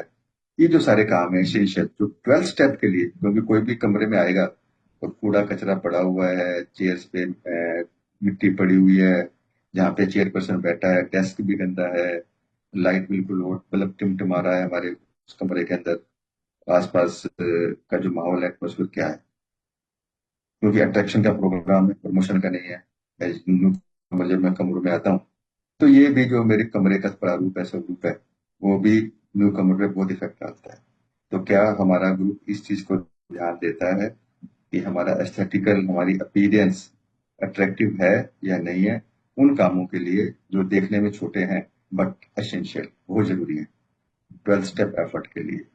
ये जो सारे काम है एसेंशियल जो 12 स्टेप के लिए, क्योंकि कोई भी कमरे में आएगा और कूड़ा कचरा पड़ा हुआ है, चेयर्स पे मिट्टी पड़ी हुई है, जहाँ पे चेयरपर्सन बैठा है डेस्क भी गंदा है, लाइट बिल्कुल मतलब टिमटिमा रहा है हमारे उस कमरे के अंदर, आसपास का जो माहौल है एटमोसफियर क्या है, क्योंकि अट्रैक्शन का प्रोग्राम है, प्रमोशन का नहीं है। जब मैं कमरों में आता हूँ तो ये भी जो मेरे कमरे का प्रारूप है, स्वरूप है, वो भी न्यू कमर पे बहुत इफेक्ट डालता है। तो क्या हमारा ग्रुप इस चीज को ध्यान देता है कि हमारा एस्थेटिकल, हमारी अपीयरेंस अट्रैक्टिव है या नहीं है, उन कामों के लिए जो देखने में छोटे हैं बट एसेंशियल, बहुत जरूरी है 12 स्टेप एफर्ट के लिए।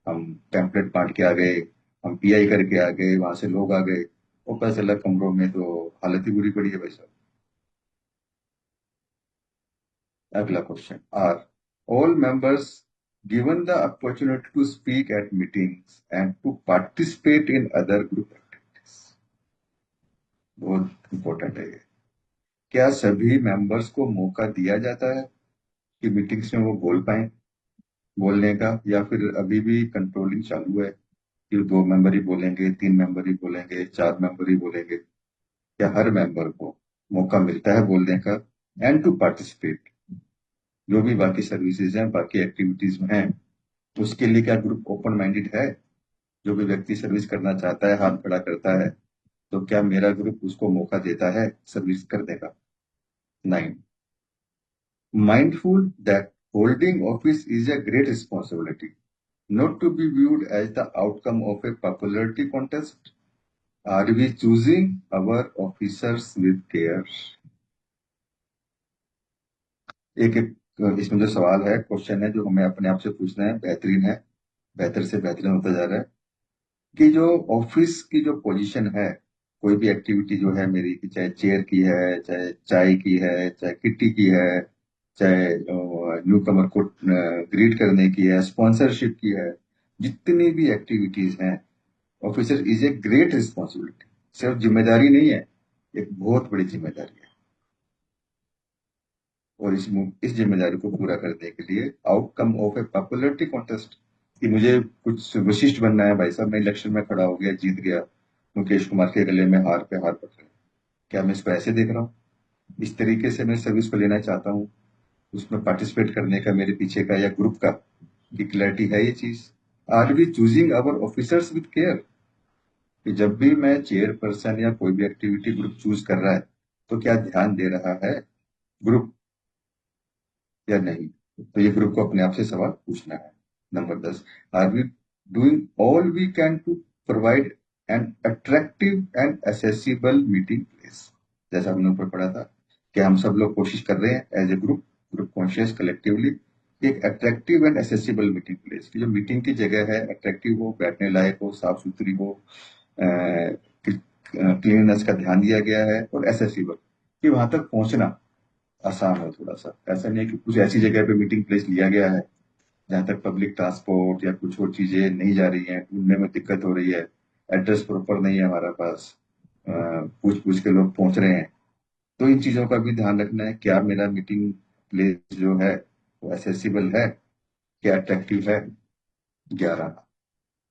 हम टेम्पलेट बांट के आ गए, हम पीआई करके आ गए, वहां से लोग आ गए, वो पता चला कमरों में तो हालत ही बुरी पड़ी है भाई साहब। अगला question, are all members given the opportunity to speak at meetings and to participate in other group activities? बहुत इंपॉर्टेंट है ये। क्या सभी मेंबर्स को मौका दिया जाता है कि मीटिंग्स में वो बोल पाए, बोलने का, या फिर अभी भी कंट्रोलिंग चालू है कि 2 मेंबर ही बोलेंगे, 3 मेंबर ही बोलेंगे, 4 मेंबर ही बोलेंगे? क्या हर मेंबर को मौका मिलता है बोलने का एंड टू पार्टिसिपेट, जो भी बाकी सर्विसेज हैं, बाकी एक्टिविटीज में हैं, उसके लिए क्या ग्रुप ओपन माइंडेड है? जो भी व्यक्ति सर्विस करना चाहता है हाथ खड़ा करता है, तो क्या मेरा ग्रुप उसको मौका देता है सर्विस करने का? 9. Mindful that holding office is a great responsibility, not to be viewed as the outcome of a popularity contest. Are we choosing our officers with care? एक एक इसमें जो सवाल है, क्वेश्चन है, जो हमें अपने आप से पूछना है, बेहतरीन है, बेहतर से बेहतरीन होता जा रहा है, कि जो ऑफिस की जो पोजीशन है, कोई भी एक्टिविटी जो है मेरी, कि चाहे चेयर की है, चाहे चाय की है, चाहे किट्टी की है, चाहे न्यू कमर को ग्रीट करने की है, स्पॉन्सरशिप की है, जितनी भी एक्टिविटीज हैं, officer is a great responsibility, सिर्फ जिम्मेदारी नहीं है, एक बहुत बड़ी जिम्मेदारी है। और इस जिम्मेदारी को पूरा करने के लिए outcome of A popularity contest, कि मुझे कुछ विशिष्ट बनना है भाई साहब, मैं इलेक्शन में खड़ा हो गया, जीत गया, मुकेश कुमार के गले में हार पे हार पड़ रहे हैं, क्या मैं इसको ऐसे देख रहा हूँ? इस तरीके से मैं सर्विस को लेना चाहता हूँ, उसमें पार्टिसिपेट करने का मेरे पीछे का या ग्रुप का की क्लैरिटी है ये चीज? Are we choosing our officers with care, कि जब भी मैं चेयरपर्सन या कोई भी एक्टिविटी ग्रुप चूज कर रहा है, तो क्या ध्यान दे रहा है ग्रुप या नहीं? तो ये ग्रुप को अपने आप से सवाल पूछना है। Number 10, are we doing all we can to provide an attractive and accessible meeting place? जैसा हमने ऊपर पढ़ा था कि हम सब लोग कोशिश कर रहे हैं as a group, group conscious collectively, एक attractive and accessible meeting place, की जो मीटिंग की जगह है अट्रैक्टिव हो, बैठने लायक हो, साफ सुथरी हो, क्लीननेस का ध्यान दिया गया है, और एसेसिबल, कि वहां तक पहुंचना आसान हो थोड़ा सा। ऐसा नहीं है कि कुछ ऐसी जगह पे मीटिंग प्लेस लिया गया है जहां तक पब्लिक ट्रांसपोर्ट या कुछ और चीजें नहीं जा रही हैं, ढूंढने में दिक्कत हो रही है, एड्रेस प्रॉपर नहीं है हमारे पास, पूछ पूछ के लोग पहुंच रहे हैं। तो इन चीजों का भी ध्यान रखना है, क्या मेरा मीटिंग प्लेस जो है वो एसेसिबल है, क्या अट्रैक्टिव है। 11,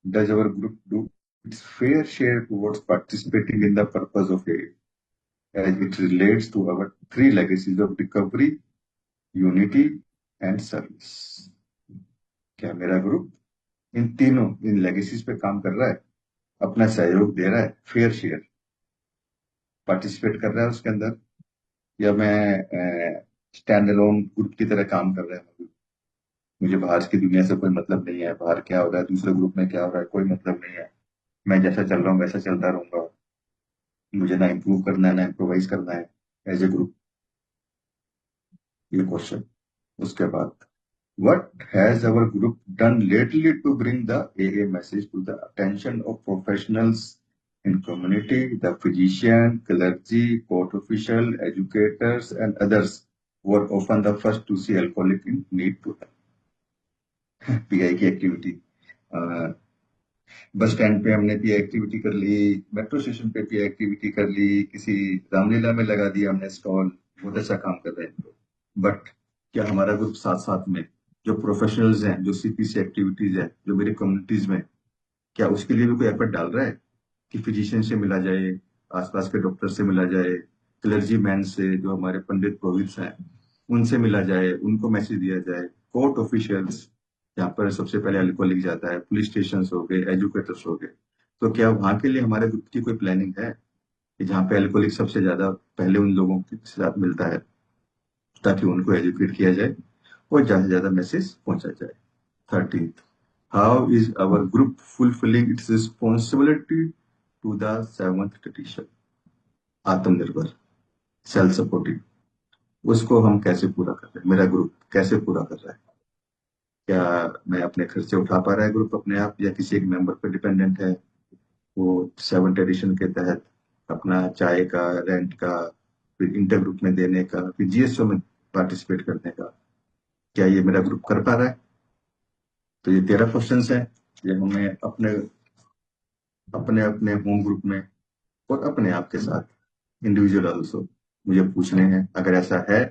does our group do it's fair share towards participating in the purpose of A, as it relates to our three legacies of recovery, unity and service। क्या मेरा ग्रुप इन तीनों इन legacies पे काम कर रहा है, अपना सहयोग दे रहा है, फेयर शेयर पार्टिसिपेट कर रहा है उसके अंदर, या मैं स्टैंड अलोन ग्रुप की तरह काम कर रहा है। मुझे बाहर की दुनिया से कोई मतलब नहीं है, बाहर क्या हो रहा है, दूसरे ग्रुप में क्या हो रहा है, कोई मतलब नहीं है। मैं जैसा चल रहा हूँ वैसा चलता रहूंगा। मुझे ना इम्प्रूव करना है ना इम्प्रोवाइज करना है एज ए ग्रुप। ये क्वेश्चन। उसके बाद, what has our group done lately to bring the AA message to the attention of professionals in community, the physician, clergy, court official, educators, and others who are often the first to see alcoholic in need to help? Pi की activity, bus stand पे हमने pi activity कर ली, metro station पे pi activity कर ली, किसी रामलीला में लगा दिया हमने स्टॉल। बहुत अच्छा काम कर रहे हैं। बट क्या हमारा ग्रुप साथ साथ में जो प्रोफेशनल्स हैं, जो सीपीसी एक्टिविटीज है, जो मेरी कम्युनिटीज में, क्या उसके लिए भी कोई एफर्ट डाल रहा है कि फिजिशियन से मिला जाए, आसपास के डॉक्टर से मिला जाए, क्लर्जी मैन से, जो हमारे पंडित पुरोहित हैं, उनसे मिला जाए, उनको मैसेज दिया जाए, कोर्ट ऑफिशियल्स जहाँ पर सबसे पहले अल्कोहलिक जाता है, पुलिस स्टेशन हो गए, एजुकेटर्स हो गए। तो क्या वहां के लिए हमारे ग्रुप की कोई प्लानिंग है कि जहाँ पे अल्कोहलिक सबसे ज्यादा पहले उन लोगों के साथ मिलता है, ताकि उनको एजुकेट किया जाए और ज्यादा से ज्यादा मैसेज पहुंचा जाए। 13th, how is our group fulfilling its responsibility to the 7th tradition, आत्मनिर्भर, सेल्फ सपोर्टिव। उसको हम कैसे पूरा कर रहे हैं, मेरा ग्रुप कैसे पूरा कर रहा है? क्या मैं अपने खर्चे उठा पा रहा है ग्रुप अपने आप, या किसी एक मेंबर पर डिपेंडेंट है? वो 7th एडिशन के तहत अपना चाय का, रेंट का, फिर इंटर ग्रुप में देने का, फिर जीएसओ में पार्टिसिपेट करने का, क्या ये मेरा ग्रुप कर पा रहा है? तो ये 13 क्वेश्चन है। ये हमें अपने अपने अपने होम ग्रुप में और अपने आप के साथ इंडिविजुअल ऑल्सो मुझे पूछने हैं। अगर ऐसा है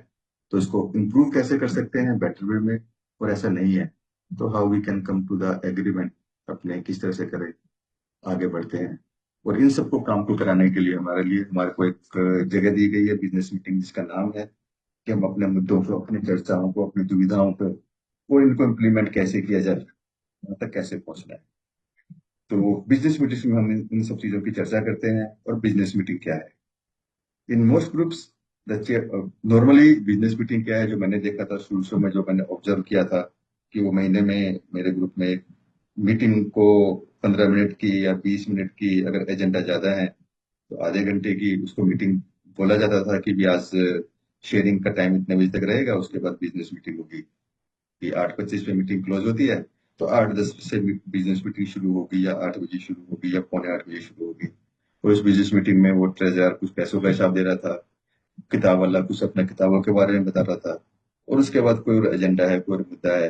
तो इसको इम्प्रूव कैसे कर सकते हैं बेटर वे में, और ऐसा नहीं है तो how we can come to the agreement, अपने किस तरह से करें, आगे बढ़ते हैं। और इन सबको काम को कराने के लिए हमारे को एक जगह दी गई है, बिजनेस मीटिंग, जिसका नाम है कि हम अपने मुद्दों को, अपनी चर्चाओं को, अपनी दुविधाओं को और इनको इम्प्लीमेंट कैसे किया जाए, वहां तक कैसे पहुंचना है। तो बिजनेस मीटिंग में हम इन सब चीजों की चर्चा करते हैं। और बिजनेस मीटिंग क्या है in most groups, normally business meeting क्या है, जो मैंने देखा था शुरू शुरू में, जो मैंने ऑब्जर्व किया था, कि वो महीने में मेरे ग्रुप में एक मीटिंग को 15 मिनट की या 20 मिनट की, अगर एजेंडा ज्यादा है तो आधे घंटे की उसको मीटिंग बोला जाता था कि भी आज शेयरिंग का टाइम इतने बजे तक रहेगा, उसके बाद बिजनेस मीटिंग होगी। कि 8:25 पे मीटिंग क्लोज होती है, तो 8:10 से बिजनेस मीटिंग शुरू होगी, या 8 बजे शुरू होगी, या पौने 8 बजे शुरू होगी। और इस बिजनेस मीटिंग में वो ट्रेजर कुछ पैसों का हिसाब दे रहा था, किताब वाला कुछ अपने किताबों के बारे में बता रहा था, और उसके बाद कोई और एजेंडा है, कोई और मुद्दा है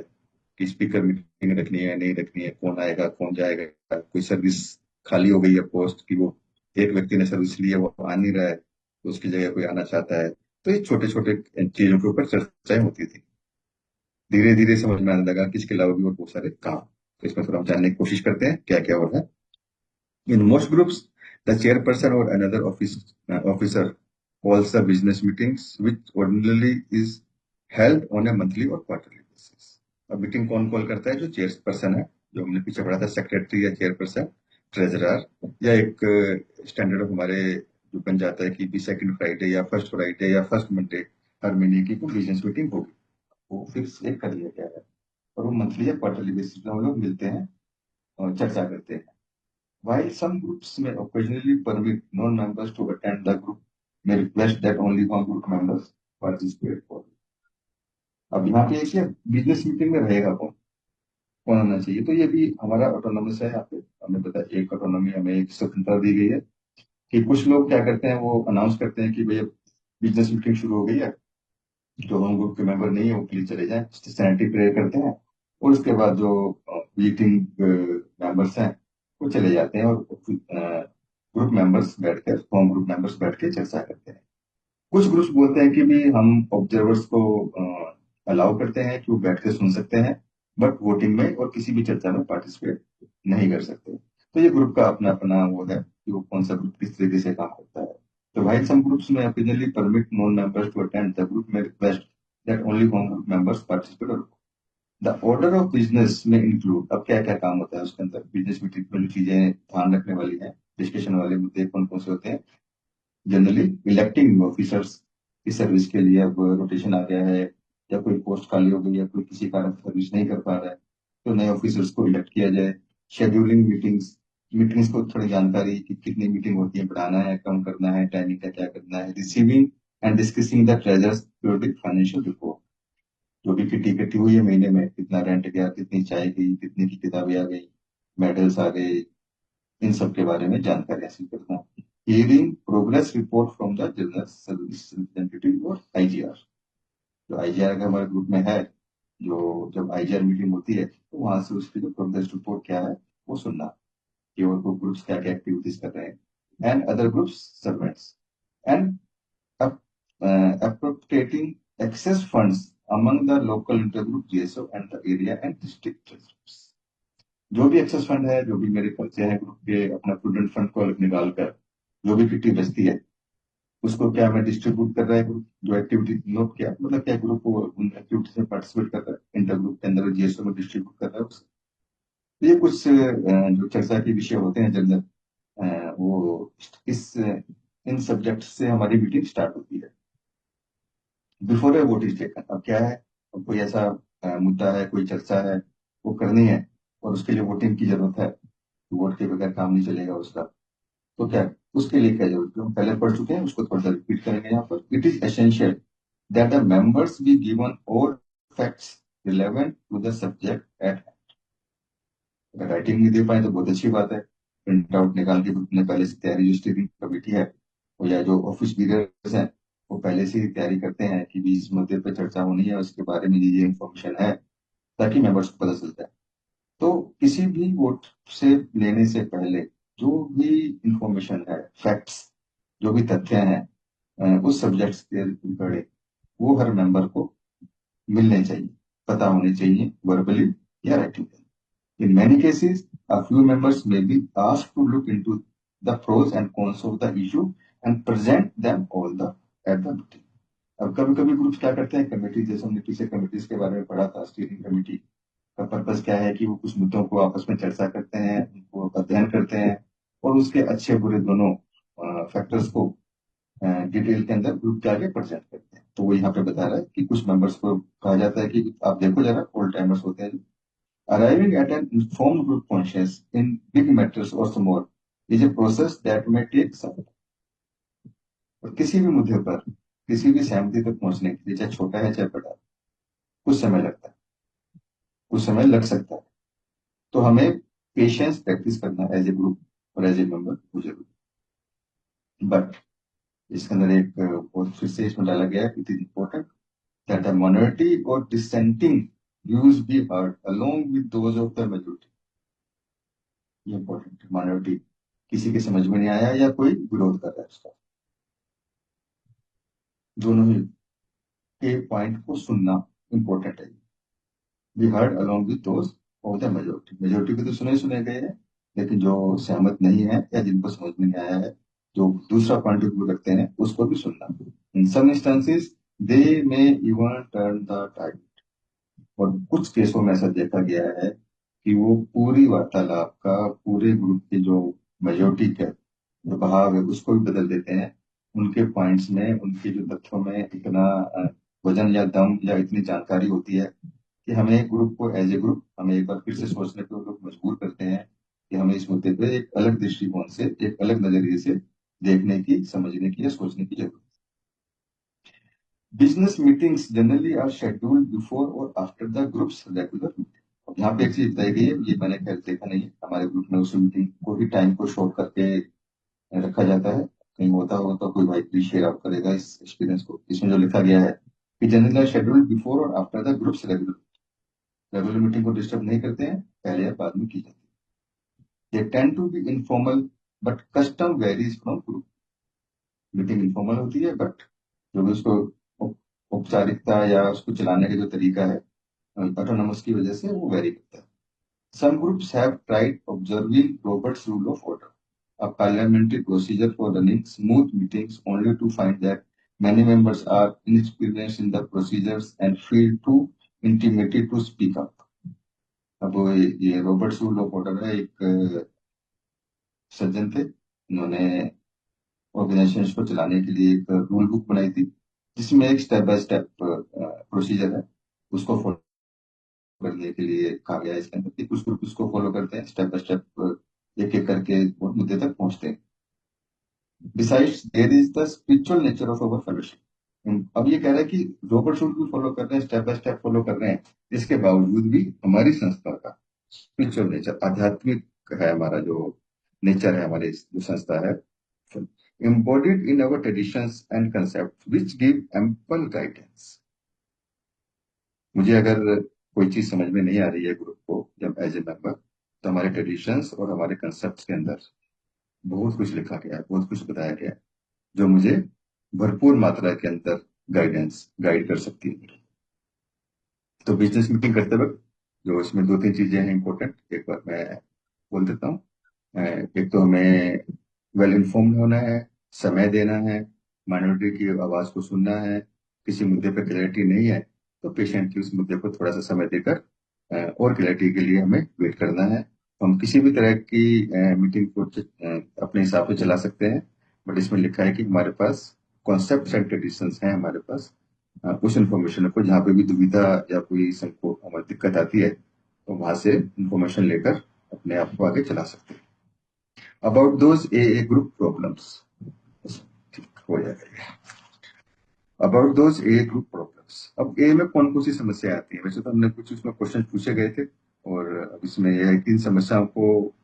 कि स्पीकर मीटिंग रखनी है नहीं रखनी है, कौन आएगा कौन जाएगा, कोई सर्विस खाली हो गई है पोस्ट की, वो एक व्यक्ति ने सर्विस ली है वो आ नहीं रहा है, तो उसकी जगह कोई आना चाहता है। तो ये छोटे छोटे चीजों के ऊपर चर्चाएं होती थी। धीरे धीरे समझ में आने लगा कि इसके अलावा भी और बहुत सारे काम। तो इसमें थोड़ा हम जानने की कोशिश करते हैं क्या क्या हो रहा है। In most groups the chairperson और another officer calls the business meetings, which ordinarily is held on a monthly or quarterly basis। अब मीटिंग कौन कॉल करता है? जो चेयरपर्सन है, जो हमने पीछे पढ़ा था, सेक्रेटरी या चेयरपर्सन, ट्रेजरर, या एक स्टैंडर्ड हमारे जो बन जाता है कि भी सेकंड फ्राइडे या फर्स्ट फ्राइडे या फर्स्ट मंडे हर महीने की कोई बिजनेस मीटिंग होगी। वो फिक्स एक कर लिया गया है, और वो मंथली या क्वार्टरली बेसिस पे हम लोग मिलते हैं और चर्चा करते हैं। While some groups may occasionally permit non-members to attend, the group may request that only one group members participate for। अब यहाँ पे एक बिजनेस मीटिंग में रहेगा कौन, कौन होना चाहिए? तो ये भी हमारा ऑटोनॉमस है। यहाँ पे हमें पता है, एक ऑटोनॉमी, हमें एक स्वतंत्रता दी गई है कि कुछ लोग क्या करते हैं, वो अनाउंस करते हैं कि भैया बिजनेस मीटिंग शुरू हो गई है, जो हम ग्रुप के मेंबर नहीं है वो प्लीज चले जाएं, सैनिटरी प्रेयर करते हैं, और उसके बाद जो मीटिंग मेंबर्स हैं वो चले जाते हैं और ग्रुप मेंबर्स बैठकर होम ग्रुप मेंबर्स बैठ के चर्चा करते हैं। कुछ ग्रुप्स बोलते हैं कि भी हम ऑब्जर्वर्स को अलाउ करते हैं कि वो बैठ के सुन सकते हैं, बट वोटिंग में और किसी भी चर्चा में पार्टिसिपेट नहीं कर सकते। तो ये ग्रुप का अपना अपना वो है कि वो कौन सा ग्रुप किस तरीके से काम करता है। तो भाई सम ग्रुप्स में optionally permit non members to attend the group में request that only home group members participate. The order of business में इंक्लूड, अब क्या क्या काम होता है उसके अंदर, बिजनेस मीटिंग में जो चीजें ध्यान रखने वाली हैं, डिस्कशन वाले मुद्दे कौन कौन से होते हैं। जनरली इलेक्टिंग ऑफिसर्स की सर्विस के लिए अब रोटेशन आ गया है, या कोई पोस्ट खाली हो गई है, कोई किसी कारण सर्विस नहीं कर पा रहा है, तो नए ऑफिसर्स को इलेक्ट किया जाए। शेड्यूलिंग मीटिंग्स, मीटिंग्स को थोड़ी जानकारी कि कितनी मीटिंग होती है, बढ़ाना है कम करना है, टाइमिंग का क्या करना है। Receiving end discussing the treasures periodic financial report, जो भी किटी इकट्ठी हुई है महीने में, कितना रेंट गया, कितनी चाय गई, कितनी की किताबें आ गई, मेडल्स आ गए, इन सब के बारे में जानकारी हासिल करना। Hearing progress report from the general service representative और आईजीआर, जो आईजीआर अगर हमारे ग्रुप में है, जो जब आईजीआर मीटिंग होती है तो वहां से उसकी जो प्रोग्रेस रिपोर्ट क्या है वो सुनना, कि और वो ग्रुप्स क्या क्या एक्टिविटीज कर रहे हैं। And other groups servants and appropriating excess funds among the local intergroup GSO and the area and district treasurers। जो भी एक्सेस फंड है, जो भी मेरे खर्चे हैं ग्रुप के, अपना प्रूडेंट फंड को अलग निकाल कर जो भी किटी बचती है उसको क्या मैं डिस्ट्रीब्यूट कर रहा है ग्रुप, जो एक्टिविटी नोट किया मतलब क्या ग्रुप को उन एक्टिविटीज में पार्टिसिपेट कर रहा है, इंटर ग्रुप के अंदर जीएसओ में डिस्ट्रीब्यूट कर रहा है उसे। तो ये कुछ जो चर्चा के विषय होते हैं जनरल, वो इस इन सब्जेक्ट से हमारी मीटिंग स्टार्ट होती है। Before A vote is taken, अब क्या है, अब कोई ऐसा मुद्दा है, कोई चर्चा है, वो करनी है और उसके लिए वोटिंग की जरूरत है, तो वोट के बगैर काम नहीं चलेगा उसका। तो क्या उसके लिए क्या जरूरत है, हम पहले पढ़ चुके हैं, उसको थोड़ा सा रिपीट करेंगे यहाँ पर। It is essential that the members be given all facts relevant to the subject at. अगर राइटिंग नहीं दे पाए तो बहुत अच्छी बात है, प्रिंट आउट निकाल के ग्रुप ने पहले से तैयारी, जो स्टीयरिंग कमेटी है वो या जो ऑफिस लीडर्स हैं वो पहले से ही तैयारी करते हैं कि भी इस मुद्दे पर चर्चा होनी है, उसके बारे में ये इन्फॉर्मेशन है, ताकि मेंबर्स को पता चलता है। तो किसी भी वोट से लेने से पहले जो भी इंफॉर्मेशन है, फैक्ट्स, जो भी तथ्य हैं उस सब्जेक्ट्स के रिगार्डिंग, वो हर मेंबर को मिलने चाहिए, पता होने चाहिए, वर्बली या writing. In many cases, a few members may be asked to look into the pros and cons of the issue and present them all the at the meeting। अब कभी कभी ग्रुप्स क्या करते हैं, कमेटी, जैसे हमने पीछे कमेटीज के बारे में पढ़ा था, स्टीयरिंग कमेटी का पर्पस क्या है कि वो कुछ मुद्दों को आपस में चर्चा करते हैं, उनको अध्ययन करते हैं और उसके अच्छे बुरे दोनों फैक्टर्स को डिटेल के अंदर ग्रुप के आगे प्रेजेंट करते हैं। तो वो यहाँ पे बता रहा है कि कुछ मेंबर्स को कहा जाता है कि आप देखो जरा, ओल्ड टाइमर्स होते हैं, arriving at an informed group conscious in big matters or small is a process that may take some time। और किसी भी मुद्दे पर किसी भी सहमति तक पहुंचने के लिए, चाहे छोटा है चाहे बड़ा, कुछ समय लगता है, कुछ समय लग सकता है। तो हमें पेशेंस प्रैक्टिस करना एज ए ग्रुप और एज ए मेंबर वो जरूरी। बट इसके अंदर एक और फिर से इसमें डाला गया, it is important that the minority और dissenting views be heard along with those of the majority. ये इंपॉर्टेंट, माइनॉरिटी किसी के समझ में नहीं आया या कोई विरोध कर रहा है उसका, दोनों ही के पॉइंट को सुनना इंपॉर्टेंट है। We heard along with those of the majority, majority के तो सुने सुने गए हैं, लेकिन जो सहमत नहीं है या जिनको समझ में नहीं आया है, जो दूसरा पॉइंट ऑफ व्यू रखते हैं, उसको भी सुनना। In some instances they may even turn the tide. और कुछ केसों में ऐसा देखा गया है कि वो पूरी वार्तालाप का, पूरे ग्रुप की जो मेजोरिटी का जो बहाव है उसको भी बदल देते हैं। उनके पॉइंट्स में, उनके जो तथ्यों में इतना वजन या दम या इतनी जानकारी होती है कि हमें ग्रुप को, एज ए ग्रुप, हमें एक बार फिर से सोचने पे वो लोग मजबूर करते हैं कि हमें इस मुद्दे पे एक अलग दृष्टिकोण से, एक अलग नजरिए से देखने की, समझने की या सोचने की जरूरत। Business meetings generally are scheduled before और after the groups regular meeting. यहाँ पे एक चीज बताई गई है, ये मैंने खैर देखा नहीं है हमारे ग्रुप में, उस मीटिंग को भी टाइम को शॉर्ट करके रखा जाता है। कहीं होता होगा तो कोई भाई प्लीज शेयर आउट करेगा इस एक्सपीरियंस को। इसमें जो लिखा गया है कि जनरली शेड्यूल्ड बिफोर और after the groups regular, regular meeting को डिस्टर्ब नहीं करते हैं, पहले या बाद में की जाती है। They tend to be informal but custom varies from group. Meeting informal होती है, बट जो भी उसको औपचारिकता या उसको चलाने का जो तरीका है ऑटोनमस की वजह से वो वेरी करता है। Some groups have tried observing Robert's rule of order, a parliamentary procedure for running smooth meetings, only to find that many members are inexperienced in the procedures and feel too intimidated to speak up. अब ये Roberts rule of order है, एक सज्जन थे, उन्होंने organisation को चलाने के लिए एक रूल बुक बनाई थी, जिसमें एक स्टेप बाय स्टेप प्रोसीजर है, उसको फॉलो करने के लिए कहा गया है। इसके अंदर कि कुछ ग्रुप उसको फॉलो करते हैं, स्टेप बाय स्टेप एक एक करके वो मुद्दे तक पहुंचते हैं। Besides there is the spiritual nature of our fellowship. अब ये कह रहा है कि रॉबर्ट रूल भी फॉलो कर रहे हैं, स्टेप बाय स्टेप फॉलो कर रहे हैं, इसके बावजूद भी हमारी संस्था का स्पिरिचुअल नेचर, आध्यात्मिक है हमारा जो नेचर है, हमारी जो संस्था है, embodied in our traditions and concepts which give ample guidance। मुझे अगर कोई चीज समझ में नहीं आ रही है ग्रुप को जब एज ए मेंबर, तो हमारे ट्रेडिशंस और हमारे कंसेप्ट के अंदर बहुत कुछ लिखा गया है, बहुत कुछ बताया गया है, जो मुझे भरपूर मात्रा के अंदर गाइड कर सकती है। तो बिजनेस मीटिंग करते वक्त जो इसमें दो तीन चीजें हैं इंपॉर्टेंट, एक बार मैं बोल देता हूँ। एक तो हमें वेल इन्फॉर्म्ड होना है, समय देना है, माइनॉरिटी की आवाज को सुनना है। किसी मुद्दे पर क्लैरिटी नहीं है तो पेशेंटली उस मुद्दे को थोड़ा सा समय देकर और क्लैरिटी के लिए हमें वेट करना है। हम किसी भी तरह की मीटिंग को अपने हिसाब से चला सकते हैं, बट इसमें लिखा है कि हमारे पास कॉन्सेप्ट एंड ट्रेडिशंस हैं हमारे पास। उस इंफॉर्मेशन को जहाँ पे भी दुविधा या कोई संको हमारी दिक्कत आती है, तो वहां से इंफॉर्मेशन लेकर अपने आप को आगे चला सकते हैं। About those A group problems, ठीक हो जाएगा। About those A group problems, अब ए में कौन कौन सी समस्या आती है? वैसे तो हमने कुछ उसमें क्वेश्चन पूछे गए थे, और अब इसमें यह है कि इन समस्याओं को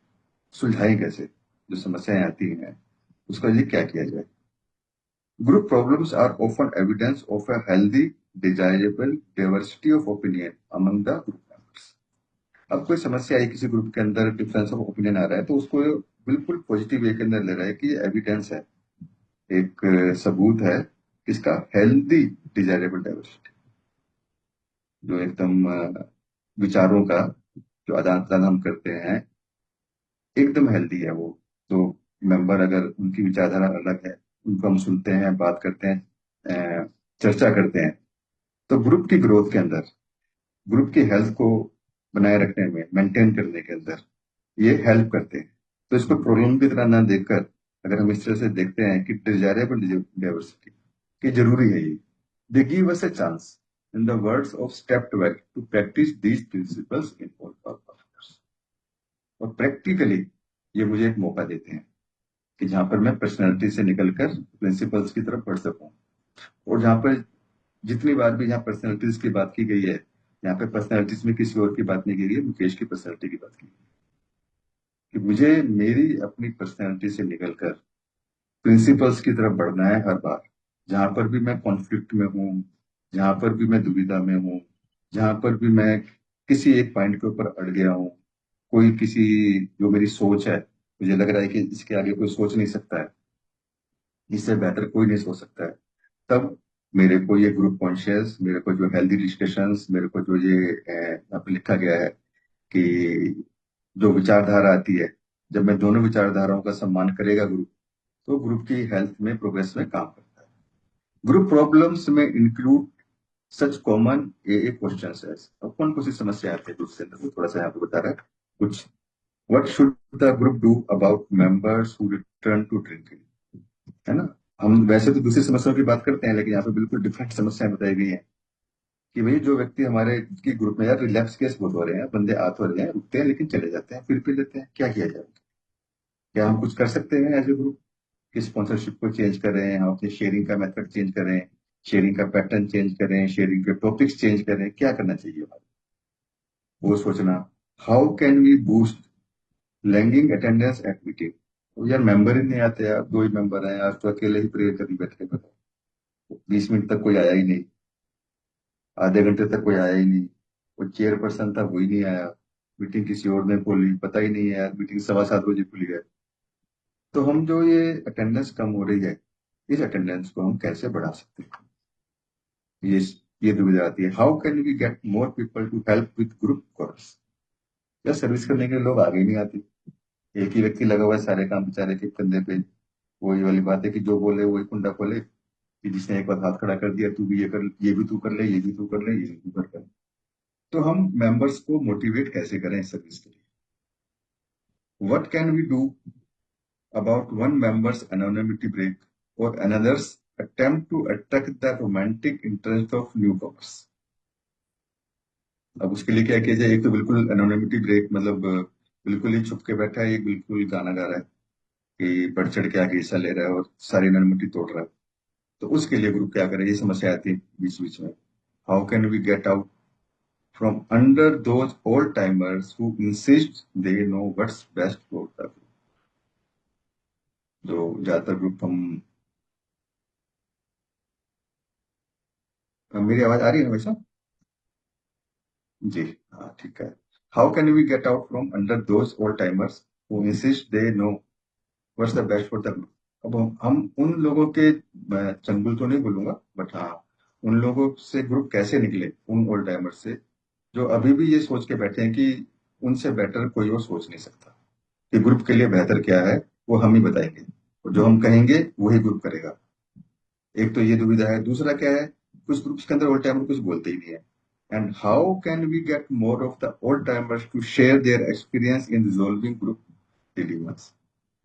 सुलझाएं कैसे, जो समस्याएं आती हैं उसका लिए क्या किया जाए। Group problems are often evidence of a healthy desirable diversity of opinion among the group members. अब कोई समस्या आई किसी ग्रुप के अंदर, डिफरेंस ऑफ ओपिनियन आ रहा है, तो उसको बिल्कुल पॉजिटिव वे के अंदर ले रहा है कि ये एविडेंस है, एक सबूत है किसका, हेल्दी डिजायरेबल डाइवर्सिटी, जो एकदम विचारों का जो आदान प्रदान हम करते हैं एकदम हेल्दी है वो। तो मेंबर अगर उनकी विचारधारा अलग है, उनको हम सुनते हैं, बात करते हैं, चर्चा करते हैं, तो ग्रुप की ग्रोथ के अंदर, ग्रुप की हेल्थ को बनाए रखने में, मेंटेन करने के अंदर ये हेल्प करते हैं। तो इसको प्रॉब्लम की तरह ना देखकर अगर हम इस तरह से देखते हैं कि डिजायरेबल डाइवर्सिटी की जरूरी है ये, they give us a chance in the words of step 12 to practice these principles in all affairs. और प्रैक्टिकली ये मुझे एक मौका देते हैं कि जहां पर मैं पर्सनैलिटी से निकलकर प्रिंसिपल्स की तरफ बढ़ सकूं। और जहां पर जितनी बार भी यहाँ पर्सनैलिटीज की बात की गई है, यहाँ पे पर्सनैलिटीज में किसी और की बात नहीं की गई है, मुकेश की पर्सनैलिटी की बात की गई है। कि मुझे मेरी अपनी पर्सनैलिटी से निकलकर प्रिंसिपल्स की तरफ बढ़ना है हर बार। जहां पर भी मैं कॉन्फ्लिक्ट में हूँ, जहां पर भी मैं दुविधा में हूँ, जहां पर भी मैं किसी एक पॉइंट के ऊपर अड़ गया हूँ, कोई किसी, जो मेरी सोच है, मुझे लग रहा है कि इसके आगे कोई सोच नहीं सकता है, इससे बेहतर कोई नहीं सोच सकता है, तब मेरे को ये ग्रुप कॉन्शियस, मेरे को जो हेल्दी डिस्कशंस, मेरे को जो ये यहाँ पे लिखा गया है कि जो विचारधारा आती है, जब मैं दोनों विचारधाराओं का सम्मान करेगा ग्रुप, तो ग्रुप की हेल्थ में, प्रोग्रेस में काम करता है। ग्रुप प्रॉब्लम्स में include such common A question है। अब कौन कौन सी समस्या आती है ग्रुप के अंदर, वो थोड़ा सा यहाँ पे बता रहा है कुछ। What should the group do about members who return to drinking, है ना। हम वैसे तो दूसरी समस्याओं की बात करते हैं, लेकिन यहाँ पे बिल्कुल डिफरेंट समस्याएं बताई गई हैं कि भाई जो व्यक्ति हमारे की ग्रुप में, यार रिलैप्स केस बहुत हो रहे हैं, बंदे आ तो रहे हैं, उठते हैं लेकिन चले जाते हैं, फिर पी लेते हैं, क्या किया जाए? क्या हम कुछ कर सकते हैं एज ए ग्रुप कि स्पॉन्सरशिप को चेंज करें, हम अपने शेयरिंग का मेथड चेंज करें, शेयरिंग का पैटर्न चेंज करें, शेयरिंग के टॉपिक्स चेंज करें, क्या करना चाहिए हमारे, वो सोचना। How can we boost lagging attendance at meeting. तो यार मेंबर ही नहीं आते, यार दो ही मेंबर हैं, आज तो अकेले ही प्रेयर करी बैठे, बताओ 20 मिनट तक कोई आया ही नहीं, आधे घंटे तक कोई आया ही नहीं, वो चेयरपर्सन था वो ही नहीं आया, मीटिंग किसी और ने खोली, पता ही नहीं है यार, मीटिंग 7:15 बजे खुली है। तो हम जो ये अटेंडेंस कम हो रही है, इस अटेंडेंस को हम कैसे बढ़ा सकते हैं, ये ये दुविधा आती है। How can we get more people to help with group course. या सर्विस करने के लिए लोग आगे ही नहीं आते, एक ही व्यक्ति लगा हुआ है सारे काम बेचारे के कंधे पे। वही वाली बात है कि जो बोले वही कुंडा खोले, कि जिसने एक बार हाथ खड़ा कर दिया, तू भी ये कर, ये भी तू कर ले, ये भी तू कर ले, ये भी तू कर ले। तो हम मेंबर्स को मोटिवेट कैसे करें इस सर्विस के लिए। What can we do about one member's anonymity break or another's attempt to attract the romantic interest of newcomers। अब उसके लिए क्या किया जाए, एक तो बिल्कुल एनोनिमिटी ब्रेक, मतलब बिल्कुल ही छुप के बैठा है, एक बिल्कुल गाना गा रहा है कि बढ़ चढ़ के आगे हिस्सा ले रहा है और सारी एनोनिमिटी तोड़ रहा है। तो उसके लिए ग्रुप क्या करे, ये समस्या आती है बीच बीच में। How can we get out from under those old timers who insist they know what's best for the group. जो ज्यादातर ग्रुप हम, मेरी आवाज आ रही है ना वैसा? जी, हाँ ठीक है। How can we get out from under those old timers who insist they know what's the best for the group. अब हम उन लोगों के, मैं चंगुल तो नहीं बोलूंगा, बट हाँ, उन लोगों से ग्रुप कैसे निकले, उन ओल्ड टाइमर्स से जो अभी भी ये सोच के बैठे हैं कि उनसे बेटर कोई और सोच नहीं सकता, कि ग्रुप के लिए बेहतर क्या है वो हम ही बताएंगे, और जो हम कहेंगे वही ग्रुप करेगा। एक तो ये दुविधा है। दूसरा क्या है, कुछ ग्रुप्स के अंदर ओल्ड टाइमर कुछ बोलते ही नहीं है। And how can we get more of the old timers to share their experience in resolving group delivers.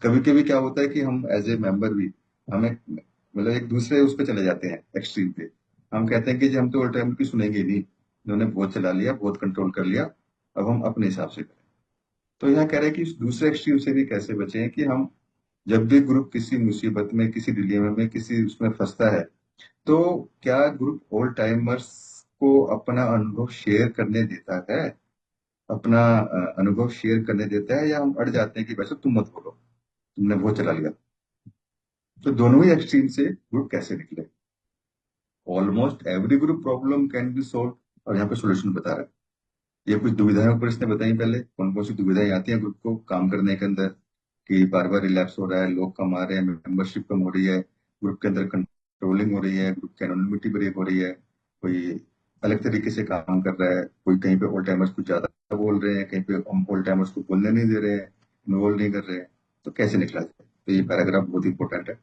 कभी कभी क्या होता है कि हम एज ए मेंबर भी, हमें मतलब एक दूसरे उस पर चले जाते हैं एक्सट्रीम पे। हम कहते हैं कि जी हम तो ओल्ड टाइमर की सुनेंगे ही नहीं, इन्होंने बहुत चला लिया, बहुत कंट्रोल कर लिया, अब हम अपने हिसाब से करें। तो यहाँ कह रहे हैं कि इस दूसरे एक्सट्रीम से भी कैसे बचें, कि हम जब भी ग्रुप किसी मुसीबत में, किसी डिलेमा में, किसी उसमें फंसता है, तो क्या ग्रुप ओल्ड टाइमर्स को अपना अनुभव शेयर करने देता है, अपना अनुभव शेयर करने देता है, या हम अड़ जाते हैं कि वैसे तुम मत बोलो, तुमने वो चला लिया। तो दोनों ही एक्सट्रीम से ग्रुप कैसे निकले। Almost every group problem can be solve, और यहाँ पे सोल्यूशन बता रहा है। ये कुछ दुविधाएं ऊपर इसने बताई, पहले कौन कौन सी दुविधाएं आती हैं ग्रुप को काम करने के अंदर, कि बार बार रिलैप्स हो रहा है, लोग कम आ रहे हैं, मेंबरशिप कम हो रही है, ग्रुप के अंदर कंट्रोलिंग हो रही है, ग्रुप की एनोनिमिटी ब्रेक हो रही है, कोई अलग तरीके से काम कर रहा है, कोई कहीं पे ओल्ड टाइमर्स कुछ ज्यादा बोल रहे हैं, कहीं पे हम ओल्ड टाइमर्स को बोलने नहीं दे रहे हैं, इन्वॉल्व नहीं कर रहे हैं। तो कैसे निकला जाए, तो ये पैराग्राफ बहुत इंपॉर्टेंट है।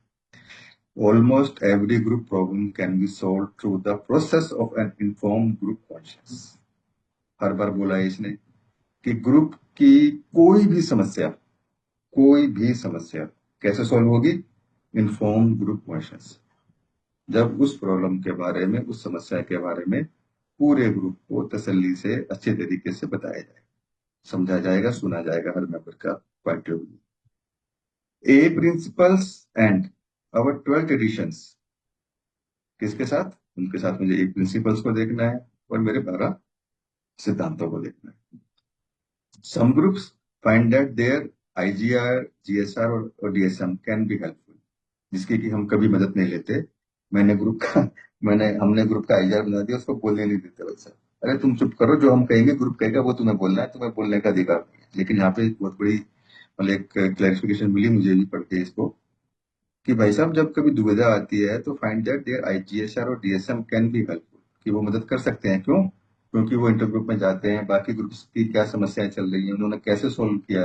Almost every group problem can be solved through the process of an informed group conscience। हर बार बोला है इसने कि ग्रुप की कोई भी समस्या, कोई भी समस्या कैसे सॉल्व होगी, इन्फॉर्म ग्रुप कॉन्शियस। जब उस प्रॉब्लम के बारे में, उस समस्या के बारे में पूरे ग्रुप को तसल्ली से अच्छे तरीके से बताया जाए, समझा जाएगा, सुना जाएगा हर मेंबर का point of view. A principles and our 12th editions, किसके साथ, उनके साथ मुझे एक प्रिंसिपल्स को देखना है और मेरे 12 सिद्धांतों को देखना है। Some groups find that their IGR, GSR और डीएसएम कैन बी हेल्पफुल, जिसकी कि हम कभी मदद नहीं लेते। मैंने ग्रुप का मैंने हमने ग्रुप का आईजीआर बना दिया, उसको बोलने नहीं देते वैसा। अरे तुम चुप करो, जो हम कहेंगे ग्रुप कहेगा वो तुम्हें बोलना है, तुम्हें बोलने का अधिकार नहीं है। लेकिन यहाँ पे बहुत बड़ी, मतलब एक क्लैरिफिकेशन मिली मुझे भी पढ़ के इसको, कि भाई साहब जब कभी दुविधा आती है तो फाइंड दैट देयर आईजीएसआर और डीएसएम कैन बी हेल्पफुल, कि वो मदद कर सकते हैं। क्यों? क्योंकि वो इंटरग्रुप में जाते हैं, बाकी ग्रुप्स की क्या समस्याएं चल रही हैं, उन्होंने कैसे सोल्व किया,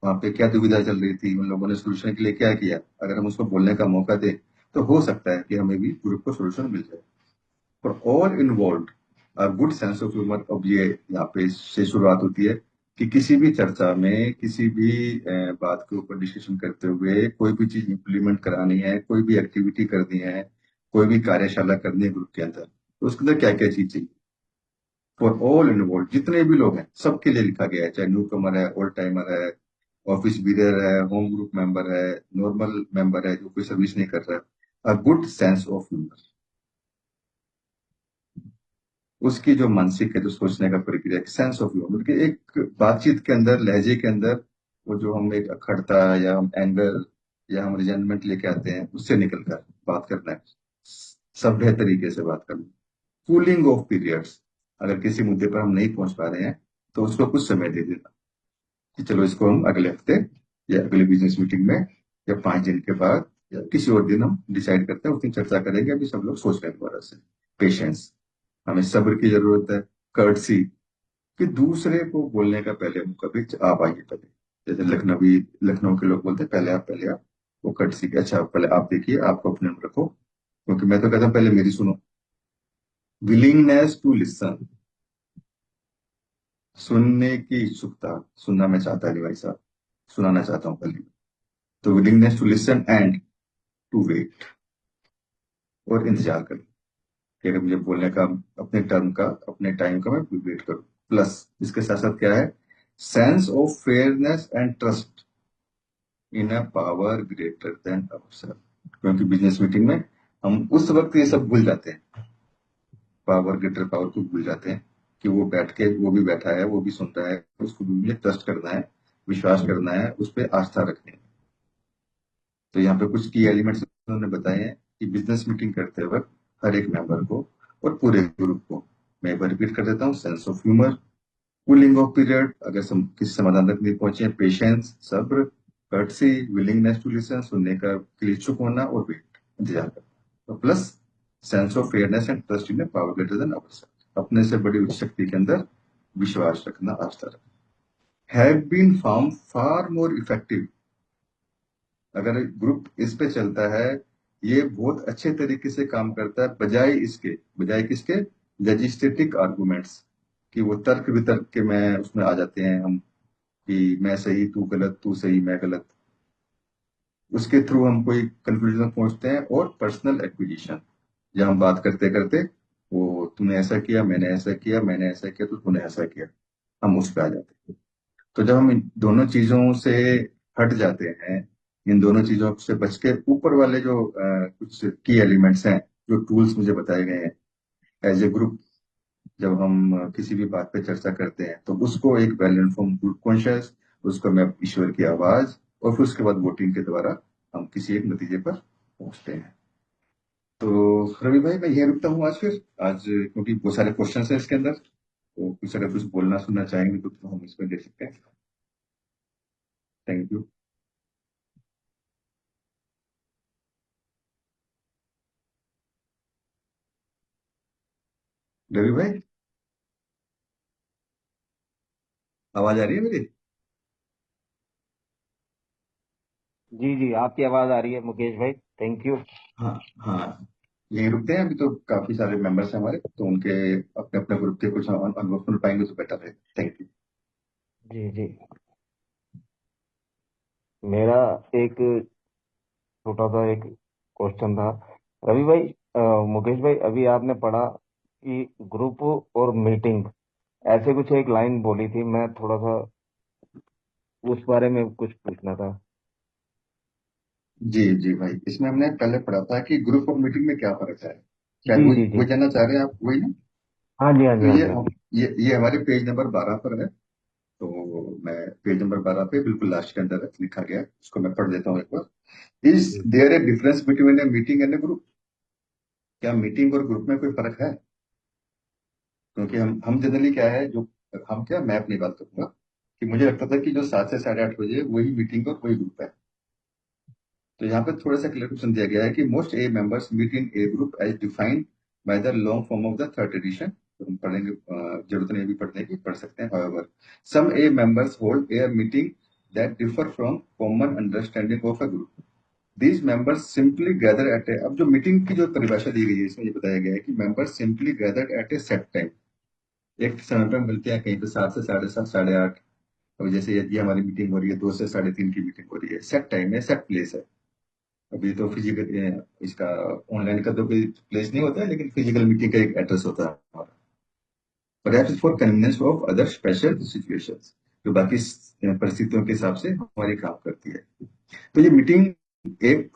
वहां पे क्या दुविधा चल रही थी, उन लोगों ने सोल्यूशन के लिए क्या किया। अगर हम उसको बोलने का मौका दें तो हो सकता है कि हमें भी ग्रुप को सोल्यूशन मिल जाए। For all involve a good sense of humour. अब ये यहाँ पे से शुरुआत होती है कि किसी भी चर्चा में, किसी भी बात के ऊपर डिस्कशन करते हुए, कोई भी चीज इंप्लीमेंट करानी है, कोई भी एक्टिविटी करनी है, कोई भी कार्यशाला करनी है ग्रुप के अंदर, तो उसके अंदर क्या क्या चीज चाहिए। फॉर ऑल इन्वॉल्व, जितने भी लोग हैं सबके लिए लिखा गया है, चाहे न्यू कमर है, ओल्ड टाइमर है, ऑफिस बीरर है, होम ग्रुप मेंबर है, नॉर्मल मेंबर है जो कोई सर्विस नहीं कर रहा है। A good sense of humour, उसकी जो मानसिक है, जो सोचने का प्रक्रिया, सेंस ऑफ ह्यूमर की एक बातचीत के अंदर, लहजे के अंदर, वो जो हम एक अखड़ता या हम एंगर या हम रिजेंटमेंट लेके आते हैं, उससे निकलकर बात करना है, सभ्य तरीके से बात करना। कूलिंग ऑफ पीरियड्स, अगर किसी मुद्दे पर हम नहीं पहुंच पा रहे हैं तो उसको कुछ समय दे देना, कि चलो इसको हम अगले हफ्ते या अगले बिजनेस मीटिंग में या 5 दिन के बाद या किसी और दिन हम डिसाइड करते हैं, उस दिन चर्चा करेंगे। अभी सब लोग सोच रहे हैं दोबारा से। पेशेंस, हमें सब्र की जरूरत है। कर्टसी, कि दूसरे को बोलने का पहले मौका भी आप आइए पहले। जैसे लखनऊ के लोग बोलते हैं पहले आप वो कर्टसी के, अच्छा पहले आप देखिए, आपको अपने में रखो, क्योंकि मैं तो कहता हूँ पहले मेरी सुनो। विलिंगनेस टू लिसन, सुनने की इच्छुकता। सुनना मैं चाहता नहीं भाई साहब, सुनाना चाहता हूँ पहले। तो willingness to listen and to wait, और इंतजार करो कि अगर मुझे बोलने का, अपने टर्म का, अपने टाइम का, मैं वेट करूँ। प्लस इसके साथ साथ क्या है, sense of fairness and trust in a power greater than ourself. क्योंकि बिजनेस मीटिंग में हम उस वक्त ये सब भूल जाते हैं, पावर ग्रेटर पावर को भूल जाते हैं, कि वो बैठ के, वो भी बैठा है, वो भी सुन रहा है, उसको भी मुझे ट्रस्ट करना है, विश्वास करना है, उस पर आस्था रखनी है। तो यहाँ पे कुछ की एलिमेंट्स उन्होंने बताए हैं कि बिजनेस मीटिंग करते वक्त हर एक मेंबर को और पूरे ग्रुप को, मैं एक बार रिपीट कर देता हूँ, sense of humour, cooling of period, अगर किसी समाधान तक नहीं पहुंचे, पेशेंस, सब्र, कर्टसी, विलिंगनेस टू लिसन, सुनने का के लिए इच्छुक होना, और वेट, इंतजार करना, तो plus sense of fairness and trust in power greater than ourself, अपने से बड़ी उच्च शक्ति के अंदर विश्वास रखना, आस्था रखना, have been found far more effective. अगर ग्रुप इस पे चलता है, ये बहुत अच्छे तरीके से काम करता है, बजाय इसके, बजाय किसके, लेजिस्लेटिक आर्गुमेंट्स, कि वो तर्क वितर्क के में उसमें आ जाते हैं हम, कि मैं सही तू गलत, तू सही मैं गलत, उसके थ्रू हम कोई कंक्लूजन में पहुंचते हैं। और पर्सनल एक्विजिशन, जहां हम बात करते करते, वो तूने ऐसा किया, मैंने ऐसा किया, मैंने ऐसा किया, तो तूने ऐसा किया, हम उस पर आ जाते हैं। तो जब हम इन दोनों चीजों से हट जाते हैं, इन दोनों चीजों से बच के ऊपर वाले जो कुछ की एलिमेंट्स हैं, जो टूल्स मुझे बताए गए हैं एज ए ग्रुप, जब हम किसी भी बात पे चर्चा करते हैं, तो उसको एक वेल इन्फॉर्म ग्रुप कॉन्शियस, उसको मैं ईश्वर की आवाज, और फिर उसके बाद वोटिंग के द्वारा हम किसी एक नतीजे पर पहुंचते हैं। तो रवि भाई, मैं यही रुकता हूँ आज फिर। आज क्योंकि बहुत सारे क्वेश्चन है इसके अंदर, तो कुछ अगर कुछ बोलना सुनना चाहेंगे तो हम इसमें दे सकते हैं। Thank you. रवि भाई, आवाज आ रही है मेरी? जी जी, आपकी आवाज आ रही है मुकेश भाई। Thank you. हाँ हाँ, यही रुकते हैं। अभी तो काफी सारे मेंबर्स हैं हमारे, तो उनके अपने अपने ग्रुप के कुछ अनुभव सुन पाएंगे तो बेटर है। Thank you. जी जी, मेरा एक छोटा सा एक क्वेश्चन था रवि भाई। मुकेश भाई, अभी आपने पढ़ा कि ग्रुप और मीटिंग, ऐसे कुछ एक लाइन बोली थी, मैं थोड़ा सा उस बारे में कुछ पूछना था। जी जी भाई, इसमें हमने पहले पढ़ा था कि ग्रुप और मीटिंग में क्या फर्क है, शायद जी वही जी जी। वही जानना चाह रहे हैं आप, वही ना? हाँ जी, हाँ तो जी, हाँ ये जी, हाँ हम, जी। ये हमारे पेज नंबर 12 पर है। तो मैं पेज नंबर 12 पे बिल्कुल लास्ट के अंदर लिखा गया है, उसको मैं पढ़ देता हूँ एक बार। इज जी there a difference between a meeting and a group? क्या मीटिंग और ग्रुप में कोई फर्क है? क्योंकि हम जनरली क्या है, जो हम क्या, मैं अपनी बात करूंगा, कि मुझे लगता था कि जो 7 से 8:30 बजे वही मीटिंग और वही ग्रुप है। तो यहाँ पे थोड़ा सा क्लेरिफिकेशन दिया गया है कि most a members meet in a group as defined by the long form of the third edition. तो हम पढ़ेंगे, जरूरत नहीं भी पढ़ने की, पढ़ सकते हैं। However some a members hold a meeting that differ from common understanding of a group. These members simply gather at a, अब जो मीटिंग की जो परिभाषा दी गई है इसमें ये बताया गया है कि members simply gather at A set time, एक समय पर मिलते हैं, कहीं पे 7 से 7:30, 7:30। अब जैसे यदि हमारी मीटिंग हो रही है 2 से 3:30 की मीटिंग हो रही है, सेट टाइम है, सेट प्लेस है। अभी तो फिजिकल इसका ऑनलाइन का तो कोई प्लेस नहीं होता है, लेकिन फिजिकल मीटिंग का एक एड्रेस होता है हमारा। Perhaps for convenience of other special situations, जो बाकी परिस्थितियों के हिसाब से हमारी काम करती है। तो ये मीटिंग एक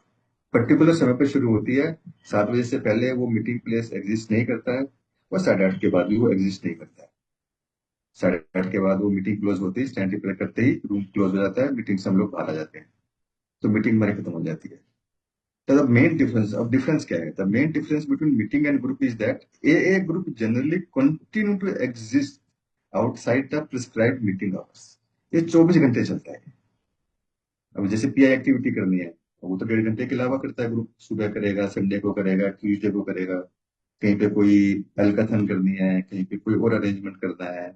पर्टिकुलर समय पर शुरू होती है। 7 बजे से पहले वो मीटिंग प्लेस एग्जिस्ट नहीं करता है, और 8:30 के बाद भी वो एग्जिस्ट नहीं करता है। 8:30 के बाद वो मीटिंग क्लोज होती है, स्टैंड प्ले करते ही रूम क्लोज हो जाता है, मीटिंग से हम लोग बाहर आ जाते हैं, तो मीटिंग हमारी खत्म हो जाती है। So the main difference, अब difference क्या है? The main difference between meeting and group is that a group generally continue to exist outside the prescribed meeting hours. ये 24 घंटे चलता है। अब जैसे पीआई एक्टिविटी करनी है, वो तो 1.5 घंटे के अलावा करता है ग्रुप, सुबह करेगा, संडे को करेगा, ट्यूसडे को करेगा। कहीं पे कोई हल्काथन करनी है, कहीं पे कोई और अरेंजमेंट करना है,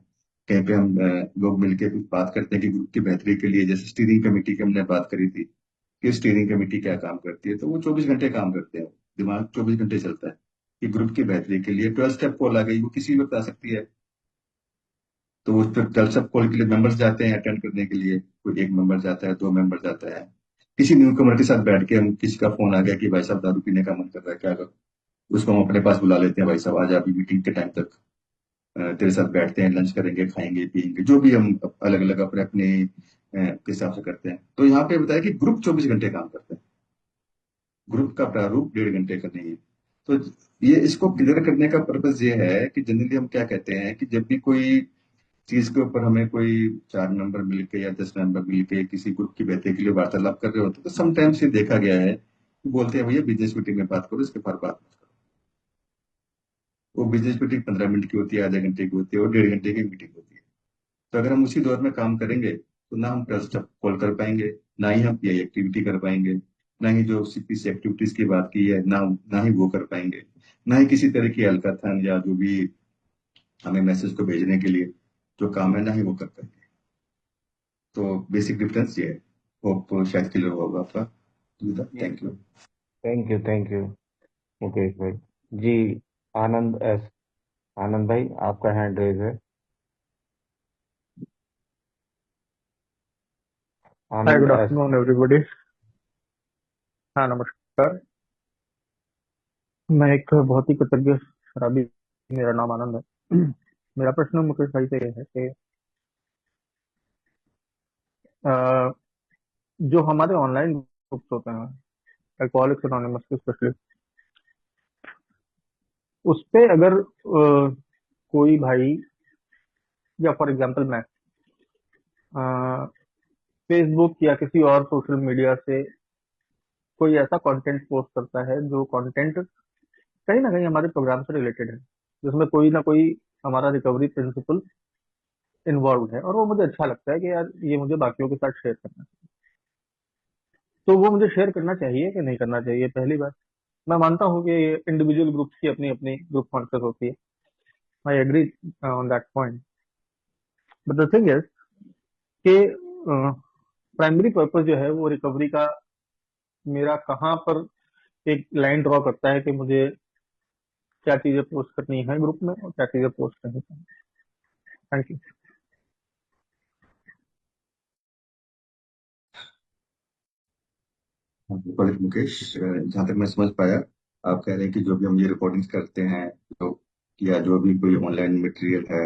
कहीं पे हम लोग मिलके कुछ बात करते हैं कि ग्रुप की बेहतरी के लिए, जैसे स्टीयरिंग कमेटी की हमने बात करी थी कि स्टीयरिंग कमेटी क्या काम करती है, तो वो 24 घंटे काम करते हैं। दिमाग 24 घंटे चलता है कि ग्रुप की बेहतरी के लिए 12 स्टेप कॉल आ गई, वो किसी वक्त आ सकती है। तो उस पर 12 स्टेप कॉल के लिए मेंबर्स जाते हैं अटेंड करने के लिए, कोई एक मेंबर जाता है, 2 मेंबर जाता है। किसी न्यू कमर के साथ बैठ के हम, किसी का फोन आ गया कि भाई साहब दारू पीने का मन कर रहा है, क्या करो, उसको हम अपने पास बुला लेते हैं, भाई साहब आज अभी मीटिंग के टाइम तक तेरे साथ बैठते हैं, लंच करेंगे, खाएंगे पियेंगे, जो भी हम अलग अलग अपने अपने के हिसाब से करते हैं। तो यहाँ पे बताया कि ग्रुप 24 घंटे काम करते हैं, ग्रुप का प्रारूप 1.5 घंटे का नहीं है। तो ये इसको क्लियर करने का पर्पज ये है कि जनरली हम क्या कहते हैं कि जब भी कोई चीज के ऊपर हमें कोई 4 मेंबर मिलके या 10 मेंबर मिलके किसी ग्रुप की बेहतरी के लिए वार्तालाप कर रहे होते हैं, तो समटाइम्स ये देखा गया है कि बोलते हैं भैया बिजनेस मीटिंग में बात करो, इसके बाहर बात मत करो। वो बिजनेस मीटिंग 15 मिनट की होती है, आधे घंटे की होती है, और 1.5 घंटे की मीटिंग होती है। तो अगर हम उसी दौर में काम करेंगे तो ना हम ट्रस्ट कॉल कर पाएंगे, ना ही हम पीआई एक्टिविटी कर पाएंगे, ना ही जो सीपीसी एक्टिविटीज की बात की है, ना ही वो कर पाएंगे, ना ही किसी तरह की हल्काथन या जो भी हमें मैसेज को भेजने के लिए जो काम है, ना ही वो कर पाएंगे। तो बेसिक डिफरेंस ये है। होप शायद क्लियर होगा आपका। Thank you. Thank you Mukesh भाई। जी, आनंद एस। आनंद भाई, आपका हैंड रेज है। हाय, आनंद गुड एस। Afternoon everybody. हाँ, नमस्कार। मैं एक बहुत ही कृतज्ञ शराबी, मेरा नाम आनंद है। मेरा प्रश्न मुकेश भाई से ये है कि अ, जो हमारे ऑनलाइन ग्रुप्स होते हैं, अल्कोहलिक्स एनोनिमस स्पेशली, उस पे अगर कोई भाई या फॉर एग्जांपल मैं फेसबुक या किसी और सोशल मीडिया से कोई ऐसा कंटेंट पोस्ट करता है जो कंटेंट कहीं ना कहीं हमारे प्रोग्राम से रिलेटेड है, जिसमें कोई ना कोई हमारा रिकवरी प्रिंसिपल इन्वॉल्व है, और वो मुझे अच्छा लगता है कि यार ये मुझे बाकियों के साथ शेयर करना है, तो वो मुझे शेयर करना चाहिए कि नहीं करना चाहिए। पहली बात, मैं मानता हूँ कि इंडिविजुअल ग्रुप्स की अपनी अपनी ग्रुप कॉन्फ्रेंस होती है। I agree on that point. But the thing is कि प्राइमरी पर्पस जो है वो रिकवरी का मेरा कहाँ पर एक लाइन ड्रॉ करता है कि मुझे क्या चीजें पोस्ट करनी है ग्रुप में और क्या चीजें पोस्ट नहीं करनी। Thank you. कॉलेज मुकेश, जहाँ तक मैं समझ पाया, आप कह रहे हैं कि जो भी हम ये रिकॉर्डिंग्स करते हैं, तो या जो भी कोई ऑनलाइन मटेरियल है,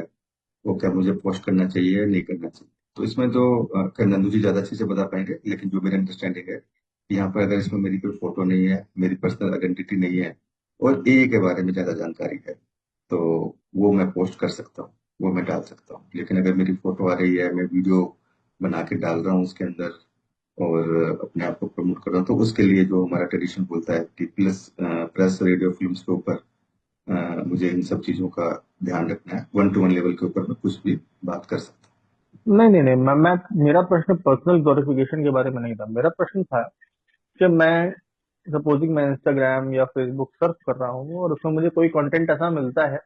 वो क्या मुझे पोस्ट करना चाहिए या नहीं करना चाहिए। तो इसमें तो खैर नंदू जी ज्यादा अच्छे से बता पाएंगे, लेकिन जो मेरी अंडरस्टैंडिंग है कि यहाँ पर अगर इसमें मेरी कोई फोटो नहीं है, मेरी पर्सनल आइडेंटिटी नहीं है, और ए के बारे में ज्यादा जानकारी है, तो वो मैं पोस्ट कर सकता हूँ, वो मैं डाल सकता हूँ। लेकिन अगर मेरी फोटो आ रही है, मैं वीडियो बना के डाल रहा हूँ उसके अंदर, और अपने आप को प्रमोट कर रहा हूँ, तो उसके लिए जो हमारा ट्रेडिशन बोलता है कि प्लस प्रेस रेडियो फिल्म्स के ऊपर मुझे इन सब चीजों का ध्यान रखना है। 1 to 1 लेवल के ऊपर मैं कुछ भी बात कर सकता नहीं नहीं नहीं, मैं मेरा प्रश्न पर्सनल ग्लोरिफिकेशन के बारे में नहीं था। मेरा प्रश्न था कि मैं सपोजिंग मैं इंस्टाग्राम या फेसबुक सर्च कर रहा हूँ और उसमें मुझे कोई कंटेंट ऐसा मिलता है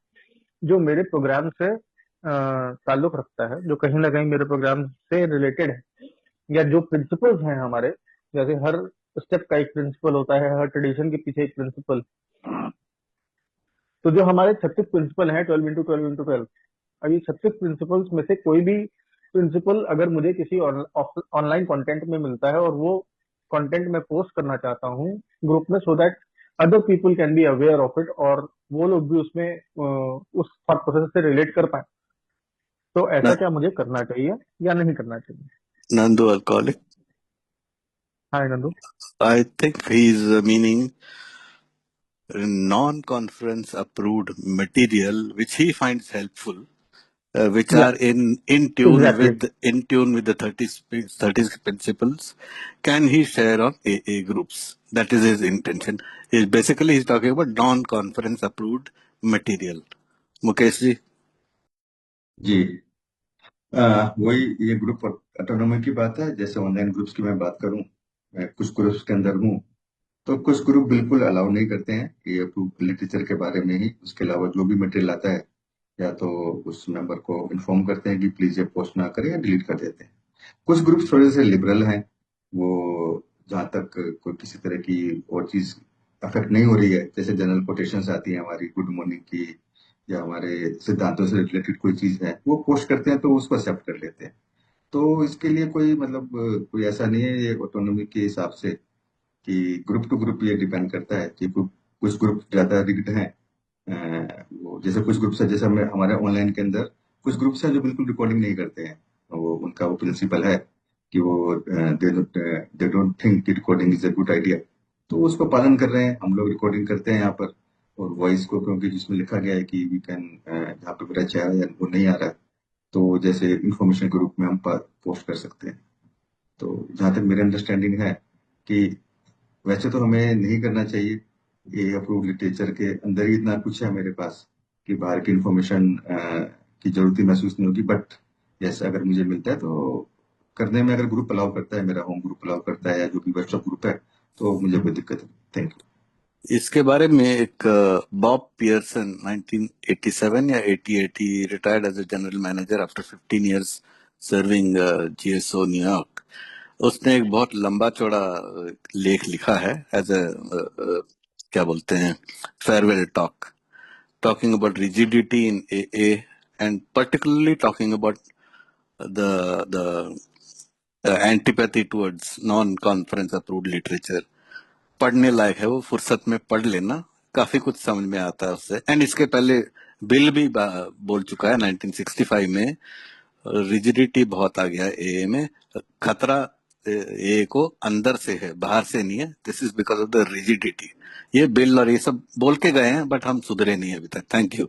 जो मेरे प्रोग्राम से ताल्लुक रखता है, जो कहीं ना कहीं मेरे प्रोग्राम से रिलेटेड है, या जो प्रिंसिपल्स हैं हमारे, जैसे हर स्टेप का एक प्रिंसिपल होता है, हर ट्रेडिशन के पीछे एक प्रिंसिपल। तो जो हमारे 36 प्रिंसिपल हैं, 12 into 12 into 12, अब ये 36 प्रिंसिपल्स में से कोई भी प्रिंसिपल अगर मुझे किसी ऑनलाइन कंटेंट में मिलता है और वो कंटेंट मैं पोस्ट करना चाहता हूँ ग्रुप में, so that other people can be aware of it और वो लोग भी उसमें उस प्रोसेस से रिलेट कर पाए, तो ऐसा Na- क्या मुझे करना चाहिए या नहीं करना चाहिए? Nandu alcoholic. हाँ Nandu. I think he's meaning non-conference approved material which he finds helpful, which या are exactly. in tune with the 30 principles. Can he share on AA groups? That is his intention. He's talking about non-conference approved material. Mukesh ji. जी। वही, ये group autonomy की बात है, जैसे online groups की मैं बात करूं, मैं कुछ ग्रुप्स के अंदर हूँ, तो कुछ ग्रुप बिल्कुल अलाउ नहीं करते हैं ये अप्रूव लिटरेचर के बारे में ही। उसके अलावा जो भी मटेरियल आता है, या तो उस मेंबर को इन्फॉर्म करते हैं कि प्लीज ये पोस्ट ना करें, या डिलीट कर देते हैं। कुछ ग्रुप थोड़े से लिबरल हैं, वो जहां तक कोई किसी तरह की और चीज अफेक्ट नहीं हो रही है, जैसे जनरल कोटेशंस आती है हमारी गुड मॉर्निंग की, या हमारे सिद्धांतों से रिलेटेड कोई चीज है, वो पोस्ट करते हैं तो उसको एक्सेप्ट कर लेते हैं। तो इसके लिए कोई मतलब कोई ऐसा नहीं है, ये ऑटोनॉमी के हिसाब से कि ग्रुप टू ग्रुप ये डिपेंड करता है कि कुछ ग्रुप ज्यादा रिगिड हैं। वो जैसे कुछ ग्रुप्स है, जैसे हमारे ऑनलाइन के अंदर कुछ ग्रुप्स हैं जो बिल्कुल रिकॉर्डिंग नहीं करते हैं। वो उनका वो प्रिंसिपल है कि वो दे डोंट थिंक कि recording is a good idea. तो उसको पालन कर रहे हैं, हम लोग रिकॉर्डिंग करते हैं यहाँ पर। और वॉइस को, क्योंकि जिसमें लिखा गया है कि वी कैन, जहाँ पे मेरा चेहरा या वो नहीं आ रहा है, तो जैसे इंफॉर्मेशन ग्रुप में हम पोस्ट कर सकते हैं। तो जहां तक मेरी अंडरस्टैंडिंग है कि वैसे तो हमें नहीं करना चाहिए, ये अप्रूव लिटरेचर के अंदर ही इतना कुछ है मेरे पास कि बाहर की इंफॉर्मेशन की जरूरत ही महसूस नहीं होगी। बट यस, अगर मुझे मिलता है तो करने में, अगर ग्रुप अलाउ करता है, मेरा होम ग्रुप अलाउ करता है, या जो भी व्हाट्सएप ग्रुप है, तो मुझे कोई दिक्कत नहीं। Thank you. इसके बारे में एक बॉब पियर्सन 1987 या 88, he retired as a general manager after 15 years serving GSO New York. उसने एक बहुत लंबा चौड़ा लेख लिखा है एज ए क्या बोलते हैं, farewell talk, talking about rigidity in AA, and particularly talking about the antipathy towards non-conference approved literature। पढ़ने लायक है वो, फुर्सत में पढ़ लेना, काफी कुछ समझ में आता है उससे। एंड इसके पहले बिल भी बोल चुका है 1965 में, रिजिडिटी बहुत आ गया है एए में, खतरा एए को अंदर से है, बाहर से नहीं है, this is because of the rigidity. ये बिल और ये सब बोल के गए हैं, बट हम सुधरे नहीं अभी तक। Thank you.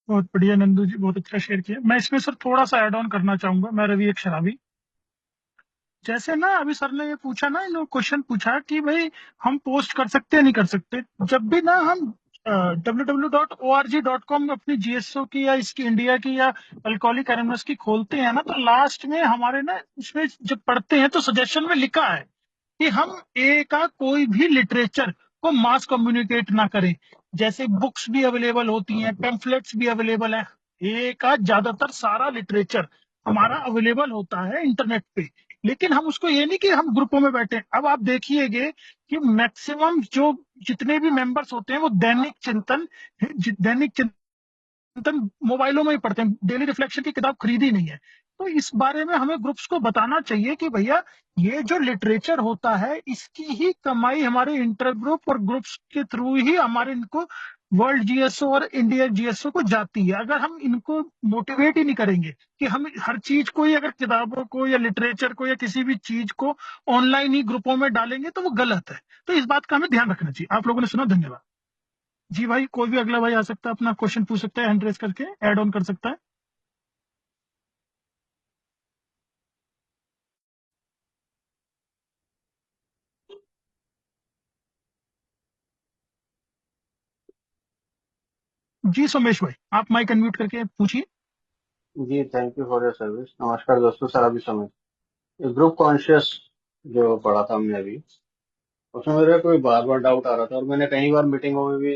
बहुत बढ़िया नंदू जी, बहुत अच्छा शेयर किया। मैं इसमें सर थोड़ा सा ऐड ऑन करना चाहूंगा। मैं रवि एक शराबी। जैसे ना अभी सर ने ये पूछा ना, इन्होंने क्वेश्चन पूछा कि भाई हम पोस्ट कर सकते हैं नहीं कर सकते। जब भी ना हम www.org.com में अपनी जीएसओ की या इसकी इंडिया की या अल्कोहलिक एनोनिमस की खोलते हैं ना, तो लास्ट में हमारे ना उसमें जब पढ़ते हैं तो सजेशन में लिखा है कि हम ए का कोई भी लिटरेचर को मास कम्युनिकेट ना करें। जैसे बुक्स भी अवेलेबल होती हैं, पेम्फलेट्स भी अवेलेबल है। ए का ज्यादातर सारा लिटरेचर हमारा अवेलेबल होता है इंटरनेट पे। लेकिन हम उसको ये नहीं कि हम ग्रुपों में बैठे। अब आप देखिएगे कि मैक्सिमम जो जितने भी मेंबर्स होते हैं वो दैनिक चिंतन मोबाइलों में ही पढ़ते हैं, डेली रिफ्लेक्शन की किताब खरीदी नहीं है। तो इस बारे में हमें ग्रुप्स को बताना चाहिए कि भैया ये जो लिटरेचर होता है इसकी ही कमाई हमारे इंटर ग्रुप और ग्रुप्स के थ्रू ही हमारे इनको वर्ल्ड जीएसओ और इंडिया जीएसओ को जाती है। अगर हम इनको मोटिवेट ही नहीं करेंगे कि हम हर चीज को ही, अगर किताबों को या लिटरेचर को या किसी भी चीज को ऑनलाइन ही ग्रुपों में डालेंगे तो वो गलत है। तो इस बात का हमें ध्यान रखना चाहिए। आप लोगों ने सुना, धन्यवाद। जी भाई, कोई भी अगला भाई आ सकता है, अपना क्वेश्चन पूछ सकता है, हैंड रेस करके ऐड ऑन कर सकता है। जी सोमेश भाई, आप माइक अनम्यूट करके पूछिए। जी, thank you for your service. नमस्कार दोस्तों, सर अभी समय ग्रुप कॉन्शियस जो पढ़ा था हमने अभी, उसमें मेरे कोई बार बार डाउट आ रहा था, और मैंने कई बार मीटिंगों में भी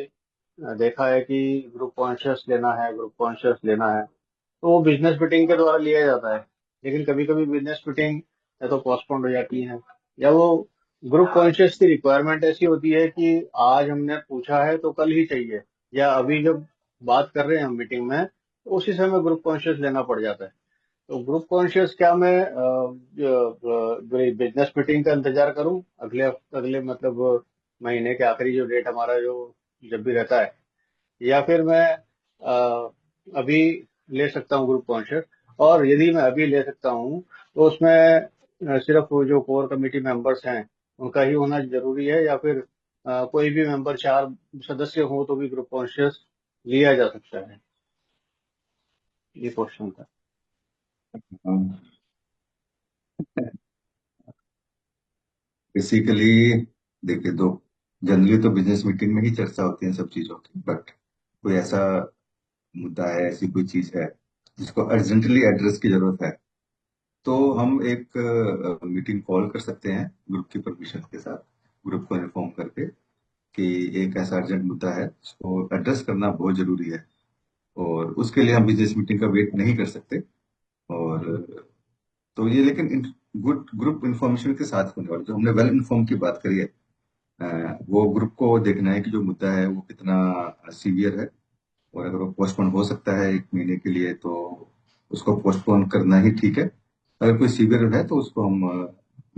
देखा है कि ग्रुप कॉन्शियस लेना है, ग्रुप कॉन्शियस लेना है। तो वो बिजनेस मीटिंग के द्वारा लिया जाता है, लेकिन कभी कभी बिजनेस मीटिंग या तो पोस्टपोन हो जाती है, या वो ग्रुप कॉन्शियस की रिक्वायरमेंट ऐसी होती है कि आज हमने पूछा है तो कल ही चाहिए, या अभी जब बात कर रहे हैं हम मीटिंग में तो उसी समय ग्रुप कॉन्शियस लेना पड़ जाता है। तो ग्रुप कॉन्शियस क्या मैं बिजनेस मीटिंग का इंतजार करूं, अगले अगले मतलब महीने के आखिरी जो डेट हमारा जो जब भी रहता है, या फिर मैं अभी ले सकता हूँ ग्रुप कॉन्शियस? और यदि मैं अभी ले सकता हूँ तो उसमें सिर्फ वो जो कोर कमेटी मेंबर्स हैं उनका ही होना जरूरी है, या फिर कोई भी मेंबर, 4 सदस्य हो तो भी ग्रुप कॉन्शियस लिया जा सकता है? ये क्वेश्चन था। बेसिकली देखिए, दो जनरली तो बिजनेस मीटिंग में ही चर्चा होती है सब चीजों की, बट कोई ऐसा मुद्दा है, ऐसी कोई चीज है जिसको अर्जेंटली एड्रेस की जरूरत है, तो हम एक मीटिंग कॉल कर सकते हैं ग्रुप की परमिशन के साथ, ग्रुप को इन्फॉर्म करके कि एक ऐसा अर्जेंट मुद्दा है उसको एड्रेस करना बहुत जरूरी है, और उसके लिए हम बिजनेस मीटिंग का वेट नहीं कर सकते। और तो ये लेकिन गुड ग्रुप इन्फॉर्मेशन के साथ होने वाली, जो हमने वेल इन्फॉर्म की बात करी है, वो ग्रुप को देखना है कि जो मुद्दा है वो कितना सीवियर है, और अगर वो पोस्टपोन हो सकता है 1 महीने के लिए तो उसको पोस्टपोन करना ही ठीक है। अगर कोई सीवियर है तो उसको हम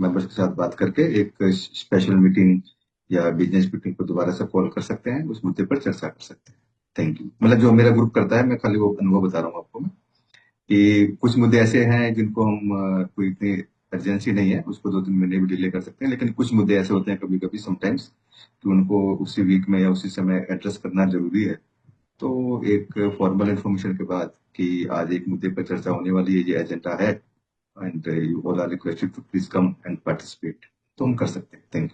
मेंबर्स के साथ बात करके एक स्पेशल मीटिंग या बिजनेस मीटिंग को दोबारा से कॉल कर सकते हैं, उस मुद्दे पर चर्चा कर सकते हैं। Thank you. मतलब जो मेरा ग्रुप करता है, मैं खाली वो अनुभव बता रहा हूँ आपको मैं, कि कुछ मुद्दे ऐसे हैं जिनको हम कोई इतनी अर्जेंसी नहीं है, उसको 2-3 महीने भी डिले कर सकते हैं, लेकिन कुछ मुद्दे ऐसे होते हैं कभी कभी समटाइम्स कि उनको उसी वीक में या उसी समय एड्रेस करना जरूरी है। तो एक फॉर्मल इन्फॉर्मेशन के बाद कि आज एक मुद्दे पर चर्चा होने वाली है, ये एजेंडा है, and you all are requested to please come and participate, तो हम कर सकते हैं। Thank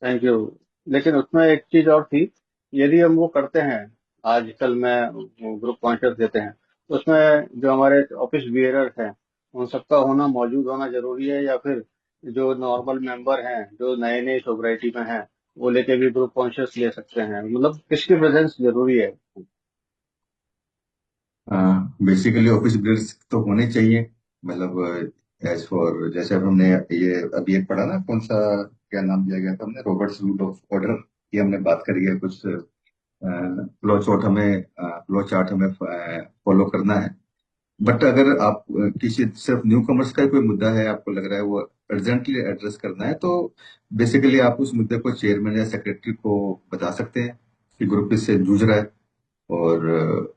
thank you. लेकिन उसमें एक चीज और थी, यदि हम वो करते हैं, आजकल में ग्रुप कॉन्शियस देते हैं, तो उसमें जो हमारे ऑफिस बियरर्स हैं उन सबका होना, मौजूद होना जरूरी है, या फिर जो नॉर्मल मेंबर हैं जो नए नए सोसाइटी में हैं वो लेके भी ग्रुप कॉन्शियस ले सकते हैं? मतलब किसकी प्रेजेंस जरूरी है? यू। बेसिकली ऑफिस बिल्डर्स तो होने चाहिए, मतलब एज फॉर, जैसे अब हमने ये अभी एक पढ़ा ना, कौन सा, क्या नाम दिया गया था हमने, रॉबर्ट्स रूल ऑफ ऑर्डर, ये हमने बात करी है कुछ, फ्लो चार्ट हमें फॉलो करना है। बट अगर आप किसी सिर्फ न्यू कमर्स का ही कोई मुद्दा है, आपको लग रहा है वो अर्जेंटली एड्रेस करना है, तो बेसिकली आप उस मुद्दे को चेयरमैन या सेक्रेटरी को बता सकते हैं कि ग्रुप इससे जूझ रहा है, और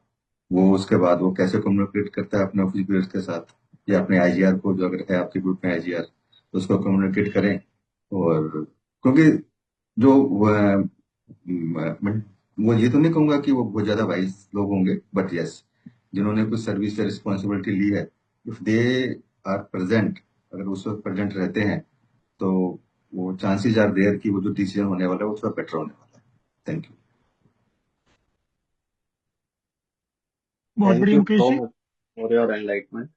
वो उसके बाद वो कैसे कम्युनिकेट करता है अपने ऑफिस बेयर्स के साथ, या अपने आईजीआर को, जो अगर है आपके ग्रुप में आईजीआर, तो उसको कम्युनिकेट करें। और क्योंकि जो वो ये तो नहीं कहूंगा कि वो बहुत ज्यादा वाइज लोग होंगे, बट यस, जिन्होंने कुछ सर्विस या रिस्पॉन्सिबिलिटी ली है, इफ दे आर प्रेजेंट, अगर उस वक्त प्रेजेंट रहते हैं, तो वो चांसेस आर देयर कि वो जो डिसीजन होने वाला है वो थोड़ा बेटर होने वाला है। Thank you. बहुत थैंक बढ़िया you Mukesh so ji. Much for your enlightenment.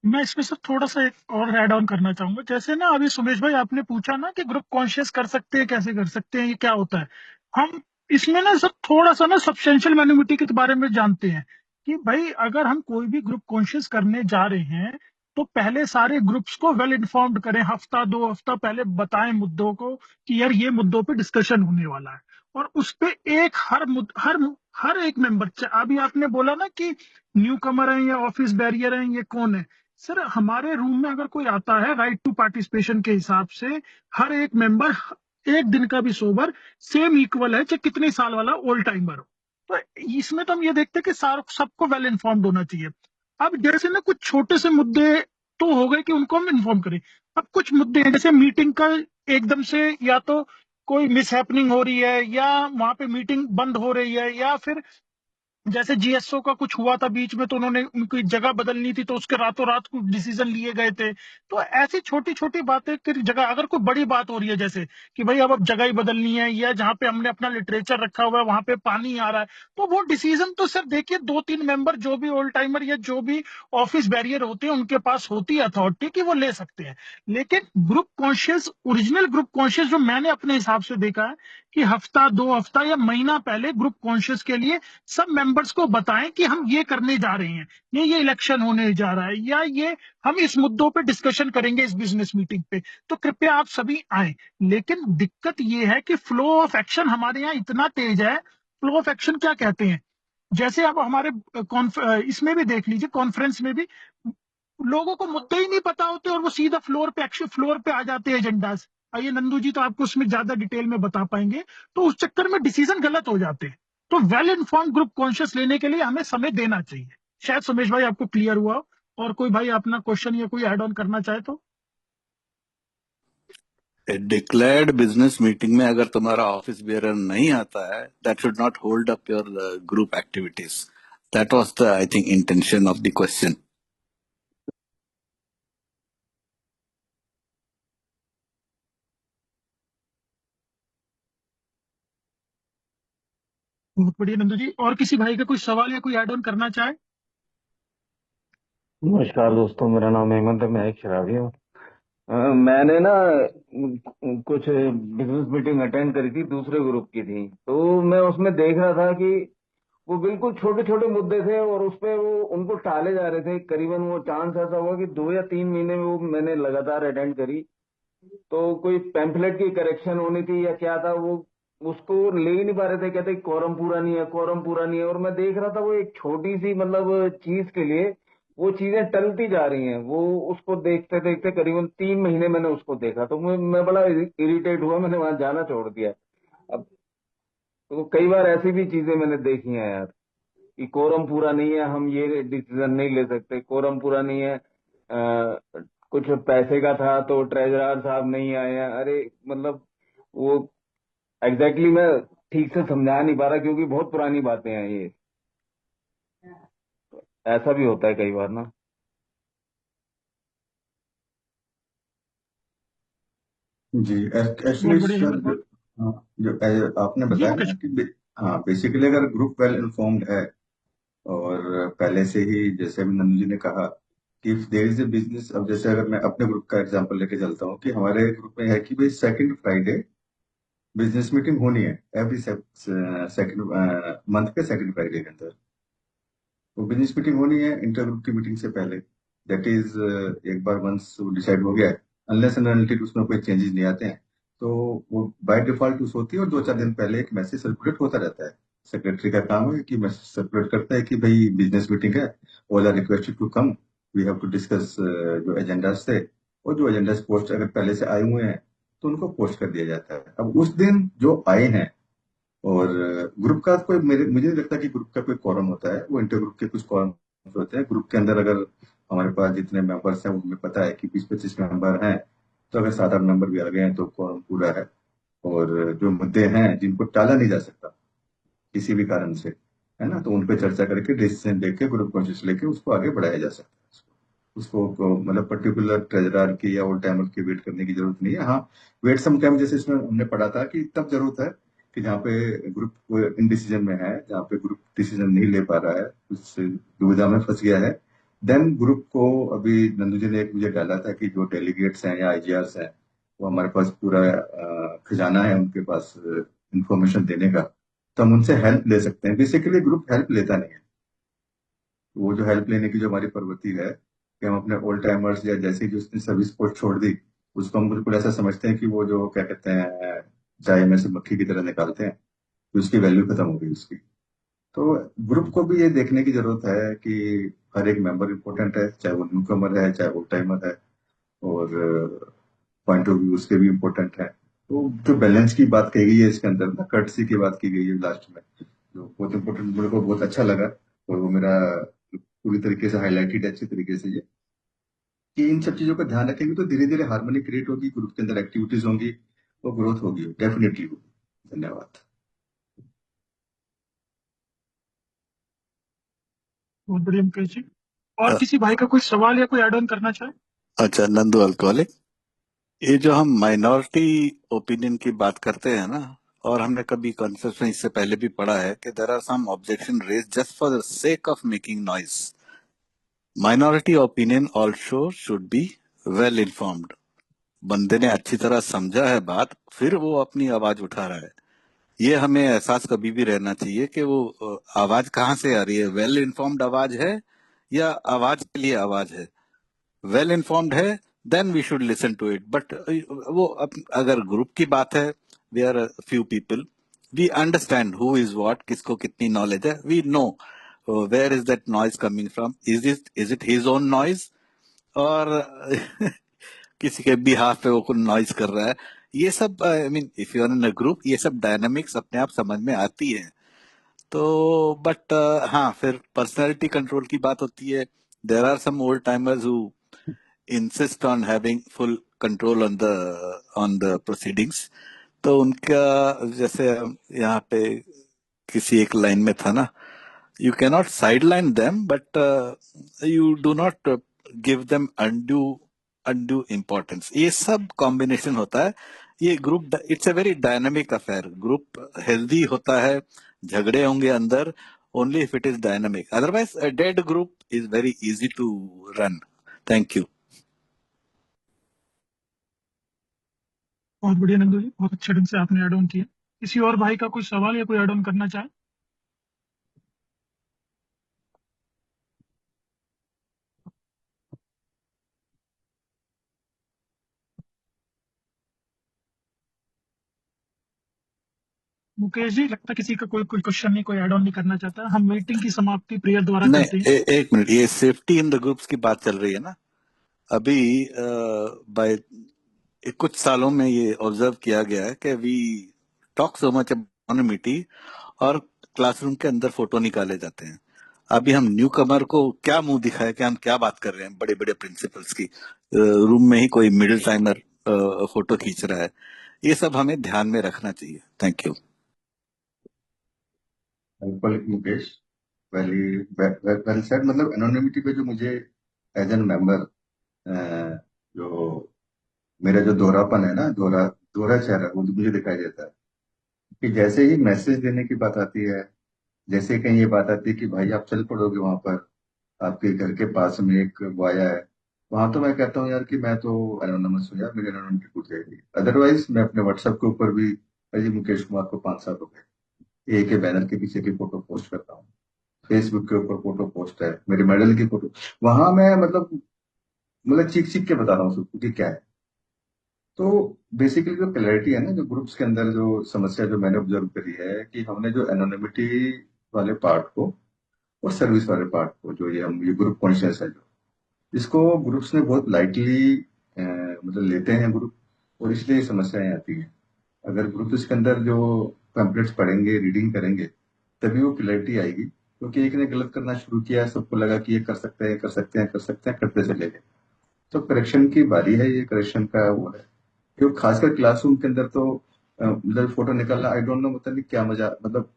मैं इसमें सब थोड़ा सा एक और ऐड ऑन करना चाहूंगा। जैसे ना अभी सुमेश भाई आपने पूछा ना कि ग्रुप कॉन्शियस कर सकते हैं, कैसे कर सकते हैं, ये क्या होता है। हम इसमें ना सब थोड़ा सा ना सब्सटेंशियल मैन्युमिटी के बारे में जानते हैं कि भाई अगर हम कोई भी ग्रुप कॉन्शियस करने जा रहे हैं तो पहले सारे ग्रुप्स को वेल इन्फॉर्म्ड करें, हफ्ता 2 हफ्ता पहले बताएं मुद्दों को कि यार ये मुद्दों पे डिस्कशन होने वाला है। और उस पे एक हर एक मेंबर, अभी आपने बोला ना कि न्यू कमर है या ऑफिस बैरियर है, ये कौन है। सर हमारे रूम में अगर कोई आता है राइट टू पार्टिसिपेशन के हिसाब से, हर एक मेंबर एक दिन का भी सोबर सेम इक्वल है, चाहे कितने साल वाला ओल्ड टाइमर हो। तो इसमें तो हम ये देखते हैं कि सबको वेल इन्फॉर्म्ड होना चाहिए। अब जैसे ना कुछ छोटे से मुद्दे तो हो गए कि उनको हम इन्फॉर्म करें। अब कुछ मुद्दे हैं जैसे मीटिंग का एकदम से या तो कोई मिस हो रही है, या वहां पे मीटिंग बंद हो रही है, या फिर जैसे जीएसओ का कुछ हुआ था बीच में तो उन्होंने उनकी जगह बदलनी थी तो उसके रातों रात कुछ डिसीजन लिए गए थे। तो ऐसी छोटी छोटी बातें की जगह अगर कोई बड़ी बात हो रही है, जैसे कि भाई अब जगह ही बदलनी है, या जहां पे हमने अपना लिटरेचर रखा हुआ है वहां पे पानी आ रहा है, तो वो डिसीजन तो सर देखिए 2-3 मेंबर जो भी ओल्ड टाइमर या जो भी ऑफिस बैरियर होते हैं उनके पास होती है अथॉरिटी कि वो ले सकते हैं। लेकिन group conscious, original group conscious जो मैंने अपने हिसाब से देखा है कि हफ्ता 2 हफ्ता या महीना पहले ग्रुप कॉन्शियस के लिए सब मेंबर्स को बताएं कि हम ये करने जा रहे हैं, ये इलेक्शन होने जा रहा है, या ये हम इस मुद्दों पे डिस्कशन करेंगे इस बिजनेस मीटिंग पे, तो कृपया आप सभी आए। लेकिन दिक्कत ये है कि फ्लो ऑफ एक्शन हमारे यहाँ इतना तेज है। फ्लो ऑफ एक्शन क्या कहते हैं, जैसे आप हमारे इसमें भी देख लीजिए, कॉन्फ्रेंस में भी लोगों को मुद्दे ही नहीं पता होते और वो सीधा फ्लोर पे एक्शन फ्लोर पे आ जाते हैं एजेंडाज। आइए नंदू जी तो आपको उसमें ज्यादा डिटेल में बता पाएंगे। तो उस चक्कर में डिसीजन गलत हो जाते हैं। तो वेल इन्फॉर्म ग्रुप कॉन्शियस लेने के लिए हमें समय देना चाहिए। शायद सुमेश भाई आपको क्लियर हुआ हो। और कोई भाई अपना क्वेश्चन या कोई ऐड ऑन करना चाहे तो। डिक्लेयर्ड बिजनेस मीटिंग में अगर तुम्हारा ऑफिस बियरर नहीं आता है, that should not hold up your group activities. That was the, I think, intention of the question. बहुत बढ़िया नंदू जी, और किसी भाई का कोई सवाल या कोई ऐड ऑन करना चाहे। नमस्कार दोस्तों, मेरा नाम हेमंत है, मैं एक शराबी हूँ। मैंने ना कुछ बिजनेस मीटिंग अटेंड करी थी, दूसरे ग्रुप की थी। तो मैं उसमें देख रहा था कि वो बिल्कुल छोटे छोटे मुद्दे थे और उस पे वो उनको टाले जा रहे थे। करीबन वो चांस ऐसा हुआ कि 2 या 3 महीने में वो मैंने लगातार अटेंड करी। तो कोई पैम्फलेट की करेक्शन होनी थी या क्या था, वो उसको ले ही नहीं पा रहे थे। कहते कोरम पूरा नहीं है, कोरम पूरा नहीं है। और मैं देख रहा था वो एक छोटी सी मतलब चीज के लिए वो चीजें टलती जा रही हैं। वो उसको देखते देखते करीबन 3 महीने मैंने उसको देखा, तो मैं बड़ा इरिटेट हुआ, मैंने वहां जाना छोड़ दिया। अब तो कई बार ऐसी भी चीजें मैंने देखी हैं यार, कि कोरम पूरा नहीं है, हम ये डिसीजन नहीं ले सकते। कोरम पूरा नहीं है, कुछ पैसे का था तो ट्रेजरर साहब नहीं आए हैं। अरे मतलब वो एग्जैक्टली मैं ठीक से समझा नहीं पा रहा, क्योंकि बहुत पुरानी बातें हैं ये। ऐसा भी होता है कई बार ना। जी, बहुत एक्चुअली बढ़िया सर हेमंत भाई। हाँ, जो आपने जी बताया ना मुकेश। कि हाँ, बेसिकली अगर ग्रुप वेल इन्फॉर्म्ड है और पहले से ही, जैसे अभी नंदू जी ने कहा कि if there is a business, अब जैसे अगर मैं अपने ग्रुप का एग्जांपल लेके चलता हूँ कि हमारे ग्रुप में है कि भाई सेकंड फ्राइडे बिजनेस मीटिंग होनी है, एवरी सेकंड मंथ के सेकंड फ्राइडे के अंदर। वो बिजनेस मीटिंग होनी है इंटर ग्रुप की मीटिंग से पहले। दैट इज एक बार वंस डिसाइड हो गया है, अनलेस एंड अनटिल उसमें कोई चेंजेस नहीं आते हैं, तो वो बाय डिफॉल्ट उस होती है। और 2-4 दिन पहले एक मैसेज सर्कुलेट होता रहता है। सेक्रेटरी का काम है कि मैसेज सर्कुलेट करता है कि भाई बिजनेस मीटिंग है, all are requested to come, we have to discuss जो एजेंडाज थे। और जो एजेंडाज पोस्ट अगर पहले से आए हुए हैं तो उनको पोस्ट कर दिया जाता है। अब उस दिन जो आए हैं, और ग्रुप का कोई मुझे नहीं लगता कि ग्रुप का कोई कॉरम होता है। वो इंटर ग्रुप के कुछ कॉरम होते हैं ग्रुप के अंदर। अगर हमारे पास जितने मेंबर्स हैं उनमें पता है कि 20-25 मेंबर हैं, तो अगर 7-8 मेंबर भी आ गए हैं तो कॉरम पूरा है। और जो मुद्दे हैं जिनको टाला नहीं जा सकता किसी भी कारण से, है ना, तो उन पे चर्चा करके डिसीजन लेके ग्रुप कॉन्शियस लेके उसको आगे बढ़ाया जा सकता है। मतलब पर्टिकुलर ट्रेजरर की या ओल्ड टाइमर की वेट करने की जरूरत नहीं है। हाँ, वेट सम टाइम, जैसे इसमें हमने पढ़ा था कि तब जरूरत है कि जहाँ पे ग्रुप इनडिसीजन में है, जहाँ पे ग्रुप डिसीजन नहीं ले पा रहा है, कुछ दुविधा में फंस गया है, देन ग्रुप को, अभी नंदू जी ने एक मुझे डाला था कि जो डेलीगेट्स हैं या आईजीआर्स हैं, वो हमारे पास पूरा खजाना है उनके पास इंफॉर्मेशन देने का, तो हम उनसे हेल्प ले सकते हैं। बेसिकली ग्रुप हेल्प लेता नहीं है। वो जो हेल्प लेने की जो हमारी प्रवृत्ति है कि हम अपने ओल्ड टाइमर्स या जैसे कि उसने सर्विस पोस्ट छोड़ दी, उसको हम बिल्कुल ऐसा समझते हैं कि वो जो क्या कहते हैं, चाय में से मक्खी की तरह निकालते हैं, तो उसकी वैल्यू खत्म हो गई उसकी। तो ग्रुप को भी ये देखने की जरूरत है कि हर एक मेंबर इंपॉर्टेंट है, चाहे वो न्यूकमर है चाहे ओल्ड टाइमर है। और पॉइंट ऑफ व्यू उसके भी इम्पोर्टेंट है। तो जो बैलेंस की बात कही गई है इसके अंदर ना, कर्टसी की बात की गई है लास्ट में, जो बहुत इम्पोर्टेंट, मेरे को बहुत अच्छा लगा। और वो मेरा पूरी तरीके से हाईलाइटेड है अच्छी तरीके से ये, कि इन सब चीजों का ध्यान रखेंगे तो धीरे धीरे हार्मनी क्रिएट होगी, ग्रुप के अंदर एक्टिविटीज होंगी और ग्रोथ होगी, डेफिनेटली होगी। धन्यवाद। बहुत बढ़िया मुकेश जी। और किसी भाई का कोई सवाल या कोई ऐड ऑन करना चाहे? अच्छा, नंदू अल्कोहलिक, ये जो हम माइनॉरिटी ओपिनियन की बात करते हैं ना, और हमने कभी कॉन्सेप्ट में इससे पहले भी पढ़ा है कि there are some objection raise just for the sake of making noise. Minority opinion also should be well informed. बंदे ने अच्छी तरह समझा है बात, फिर वो अपनी आवाज उठा रहा है। ये हमें एहसास कभी भी रहना चाहिए कि वो आवाज कहाँ से आ रही है, वेल इन्फॉर्म्ड आवाज है या आवाज के लिए आवाज है। वेल इन्फॉर्म्ड है, then we should listen to it. But वो अगर ग्रुप की बात है, we are few people, we understand who is what, किसको कितनी नॉलेज है, we know where is that noise coming from, is it his own noise, और किसी के भी हाथ पे वो कोई नॉइज कर रहा है। ये सब I mean if you are in a group, ये सब डायनामिक्स अपने आप समझ में आती है। तो बट हाँ, फिर पर्सनालिटी कंट्रोल की बात होती है। There are some old timers who insist on having full control on the proceedings। तो उनका, जैसे यहाँ पे किसी एक लाइन में था ना, you cannot sideline them but you do not give them undue undue importance. ये सब कॉम्बिनेशन होता है। ये group, it's a very dynamic affair. Group healthy होता है, झगड़े होंगे अंदर, only if it is dynamic. Otherwise, a dead group is very easy to run. Thank you. बहुत बढ़िया नंदू जी, बहुत अच्छे ढंग से आपने ऐड ऑन किया। किसी और भाई का कोई सवाल या कोई ऐड ऑन करना चाहे? मुकेश जी, लगता है किसी का कोई कोई क्वेश्चन नहीं, कोई ऐड ऑन नहीं करना चाहता। हम मीटिंग की समाप्ति प्रेयर द्वारा नहीं, करते हैं। एक मिनट, ये सेफ्टी इन द ग्रुप्स की बात चल रही है ना अभी। बाय कुछ सालों में ये ऑब्जर्व किया गया है कि we talk so much about और क्लासरूम के अंदर फोटो निकाले जाते हैं। अभी हम न्यू कमर को क्या मुंह दिखाए कि हम क्या बात कर रहे हैं बड़े बड़े प्रिंसिपल्स की। रूम में ही कोई मिडिल टाइमर फोटो खींच रहा है। ये सब हमें ध्यान में रखना चाहिए। Thank you. बिल्कुल मुकेश, वेरी वेल सेड। मतलब एनोनिमिटी पे जो मुझे एज एन मेंबर, जो मेरा जो दोहरापन है ना, दोहरा दोहरा चेहरा, वो मुझे दिखाई देता है कि जैसे ही मैसेज देने की बात आती है, जैसे कहीं ये बात आती है कि भाई आप चल पड़ोगे वहां पर, आपके घर के पास में एक वाया है, वहां तो मैं कहता हूँ यार कि मैं तो एनोनिमस हूँ यार, मेरी एनोनिमिटी टूट जाएगी। अदरवाइज मैं अपने व्हाट्सएप के ऊपर भी अजी मुकेश कुमार को 5 साल हो गए, एक के बैनर के पीछे की फोटो पोस्ट करता हूँ, फेसबुक के ऊपर फोटो पोस्ट है, मेरे मेडल की फोटो, वहां मैं मतलब चीख चीख के बता रहा हूँ सबको कि क्या है। तो बेसिकली जो क्लैरिटी है ना, जो ग्रुप्स के अंदर जो समस्या जो मैंने ऑब्जर्व करी है कि हमने जो एनोनिमिटी वाले पार्ट को और सर्विस वाले पार्ट को, जो ये ग्रुप कॉन्शियस है, जो इसको ग्रुप्स ने बहुत लाइटली मतलब लेते हैं ग्रुप, और इसलिए ये समस्याएं आती हैं। अगर ग्रुप इसके अंदर जो पैम्पलेट्स पढ़ेंगे, रीडिंग करेंगे, तभी वो क्लैरिटी आएगी। क्योंकि एक ने गलत करना शुरू किया, सबको लगा कि ये कर सकते हैं कर सकते हैं कर सकते हैं, करते चले गए। तो करेक्शन की बारी है, ये करेक्शन का वो है। क्योंकि खासकर क्लासरूम के अंदर तो मतलब फोटो निकालना, आई डोंट नो मतलब क्या मजा, मतलब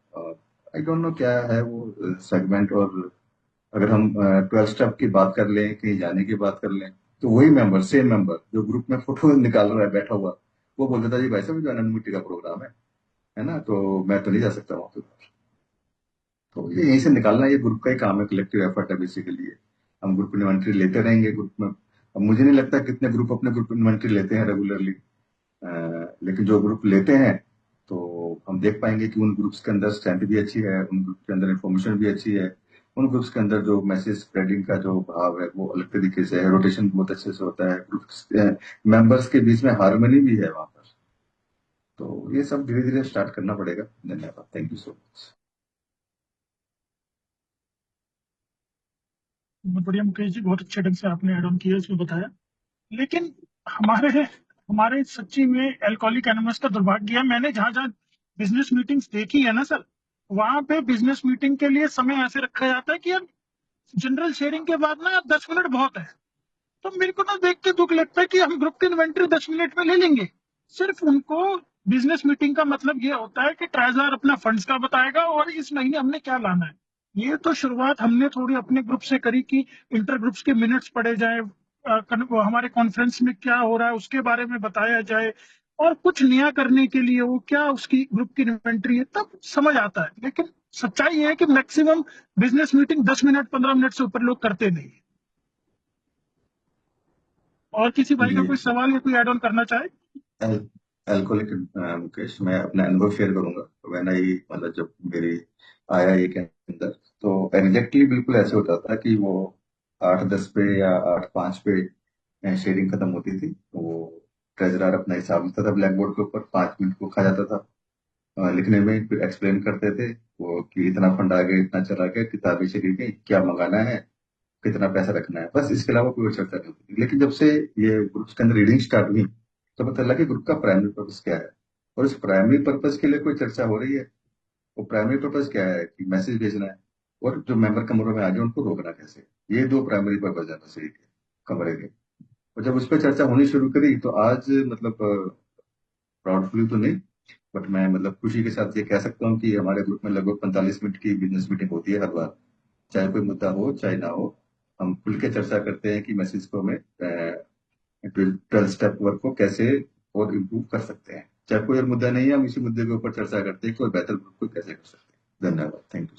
आई डोंट नो क्या है वो सेगमेंट। और अगर हम 12 स्टेप की बात कर लें, कहीं जाने की बात कर लें, तो वही मेंबर, सेम मेंबर जो ग्रुप में फोटो निकाल रहा है बैठा हुआ, वो बोल देता है जी भाई साहब जो एनोनिमिटी का प्रोग्राम है ना, तो मैं तो नहीं जा सकता वहां पे। तो ये यहीं से निकालना, ये ग्रुप का ही काम है, कलेक्टिव एफर्ट है बेसिकली। हम ग्रुप इन्वेंट्री लेते रहेंगे ग्रुप में। अब मुझे नहीं लगता कितने ग्रुप अपने ग्रुप इन्वेंट्री लेते हैं रेगुलरली, लेकिन जो ग्रुप लेते हैं तो हम देख पाएंगे कि उन ग्रुप्स के अंदर स्ट्रेंथ भी अच्छी है, उन ग्रुप के अंदर इंफॉर्मेशन भी अच्छी है, उन ग्रुप्स के अंदर जो मैसेज स्प्रेडिंग का जो भाव है वो अलग तरीके से है, रोटेशन बहुत अच्छे से होता है, ग्रुप्स मेंबर्स के बीच में हार्मनी भी है वहां पर। तो ये सब धीरे धीरे स्टार्ट करना पड़ेगा। धन्यवाद, थैंक यू सो मच। बहुत बढ़िया मुकेश जी, बहुत अच्छे ढंग से आपने ऐड ऑन किया, इसमें बताया। लेकिन हमारे हमारे सच्ची में एल्कोहलिक एनोनिमस का दुर्भाग्य है, मैंने जहां जहां बिजनेस मीटिंग्स देखी है ना सर, वहां पे बिजनेस मीटिंग के लिए समय ऐसे रखा जाता है कि यार जनरल शेयरिंग के बाद ना 10 मिनट बहुत है। तो मेरे को ना देख के दुख लगता है कि हम ग्रुप की इन्वेंट्री 10 मिनट में ले लेंगे। सिर्फ उनको बिजनेस मीटिंग का मतलब ये होता है कि ट्रेजरर अपना फंड्स का बताएगा और इस महीने हमने क्या लाना है। ये तो शुरुआत हमने थोड़ी अपने ग्रुप से करी कि इंटर ग्रुप्स के मिनट्स पढ़े जाए, वो हमारे कॉन्फ्रेंस में क्या हो रहा है उसके बारे में बताया जाए, और कुछ नया करने के लिए वो क्या उसकी ग्रुप की इन्वेंट्री है, तब समझ आता है। लेकिन सच्चाई ये है कि maximum business meeting 10 minute 15 minute से ऊपर लोग करते नहीं। और किसी भाई का जी, कोई सवाल या कोई ऐड ऑन करना चाहे? एल्कोहलिक मुकेश, मैं अपना अनुभव शेयर करूंगा। मैंने ही मतलब जब मेरी आया ये के अंदर, तो एग्जैक्टली बिल्कुल ऐसे होता था कि वो 8:10 पे या 8:05 पे शेयरिंग खत्म होती थी, तो वो ट्रेजरर अपना हिसाब लिखता था ब्लैक बोर्ड के ऊपर, 5 मिनट को खा जाता था लिखने में, फिर एक्सप्लेन करते थे वो कि इतना फंड आ गया, इतना चला गया, किताबें चली गई, क्या मंगाना है, कितना पैसा रखना है, बस इसके अलावा कोई चर्चा नहीं होती। लेकिन जब से ये ग्रुप्स के अंदर रीडिंग स्टार्ट हुई, तो पता लगा कि ग्रुप का प्राइमरी पर्पस क्या है, और इस प्राइमरी पर्पस के लिए कोई चर्चा हो रही है। वो प्राइमरी पर्पस क्या है कि मैसेज भेजना है, और जो मेंबर कमरों में आ गए उनको रोकना कैसे। ये दो प्राइमरी पर्पस है बस एक कमरे के। और जब उस पर चर्चा होनी शुरू करी, तो आज मतलब प्राउडफुली तो नहीं, बट मैं मतलब खुशी के साथ ये कह सकता हूँ कि हमारे ग्रुप में लगभग 45 मिनट की बिजनेस मीटिंग होती है हर बार। चाहे कोई मुद्दा हो चाहे ना हो, हम खुल के चर्चा करते हैं कि मैसेज को हमें 12 स्टेप वर्क को कैसे और इम्प्रूव कर सकते हैं। चाहे कोई और मुद्दा नहीं है, हम इसी मुद्दे के ऊपर चर्चा करते हैं कि और बेहतर ग्रुप को कैसे कर सकते हैं। धन्यवाद, थैंक यू।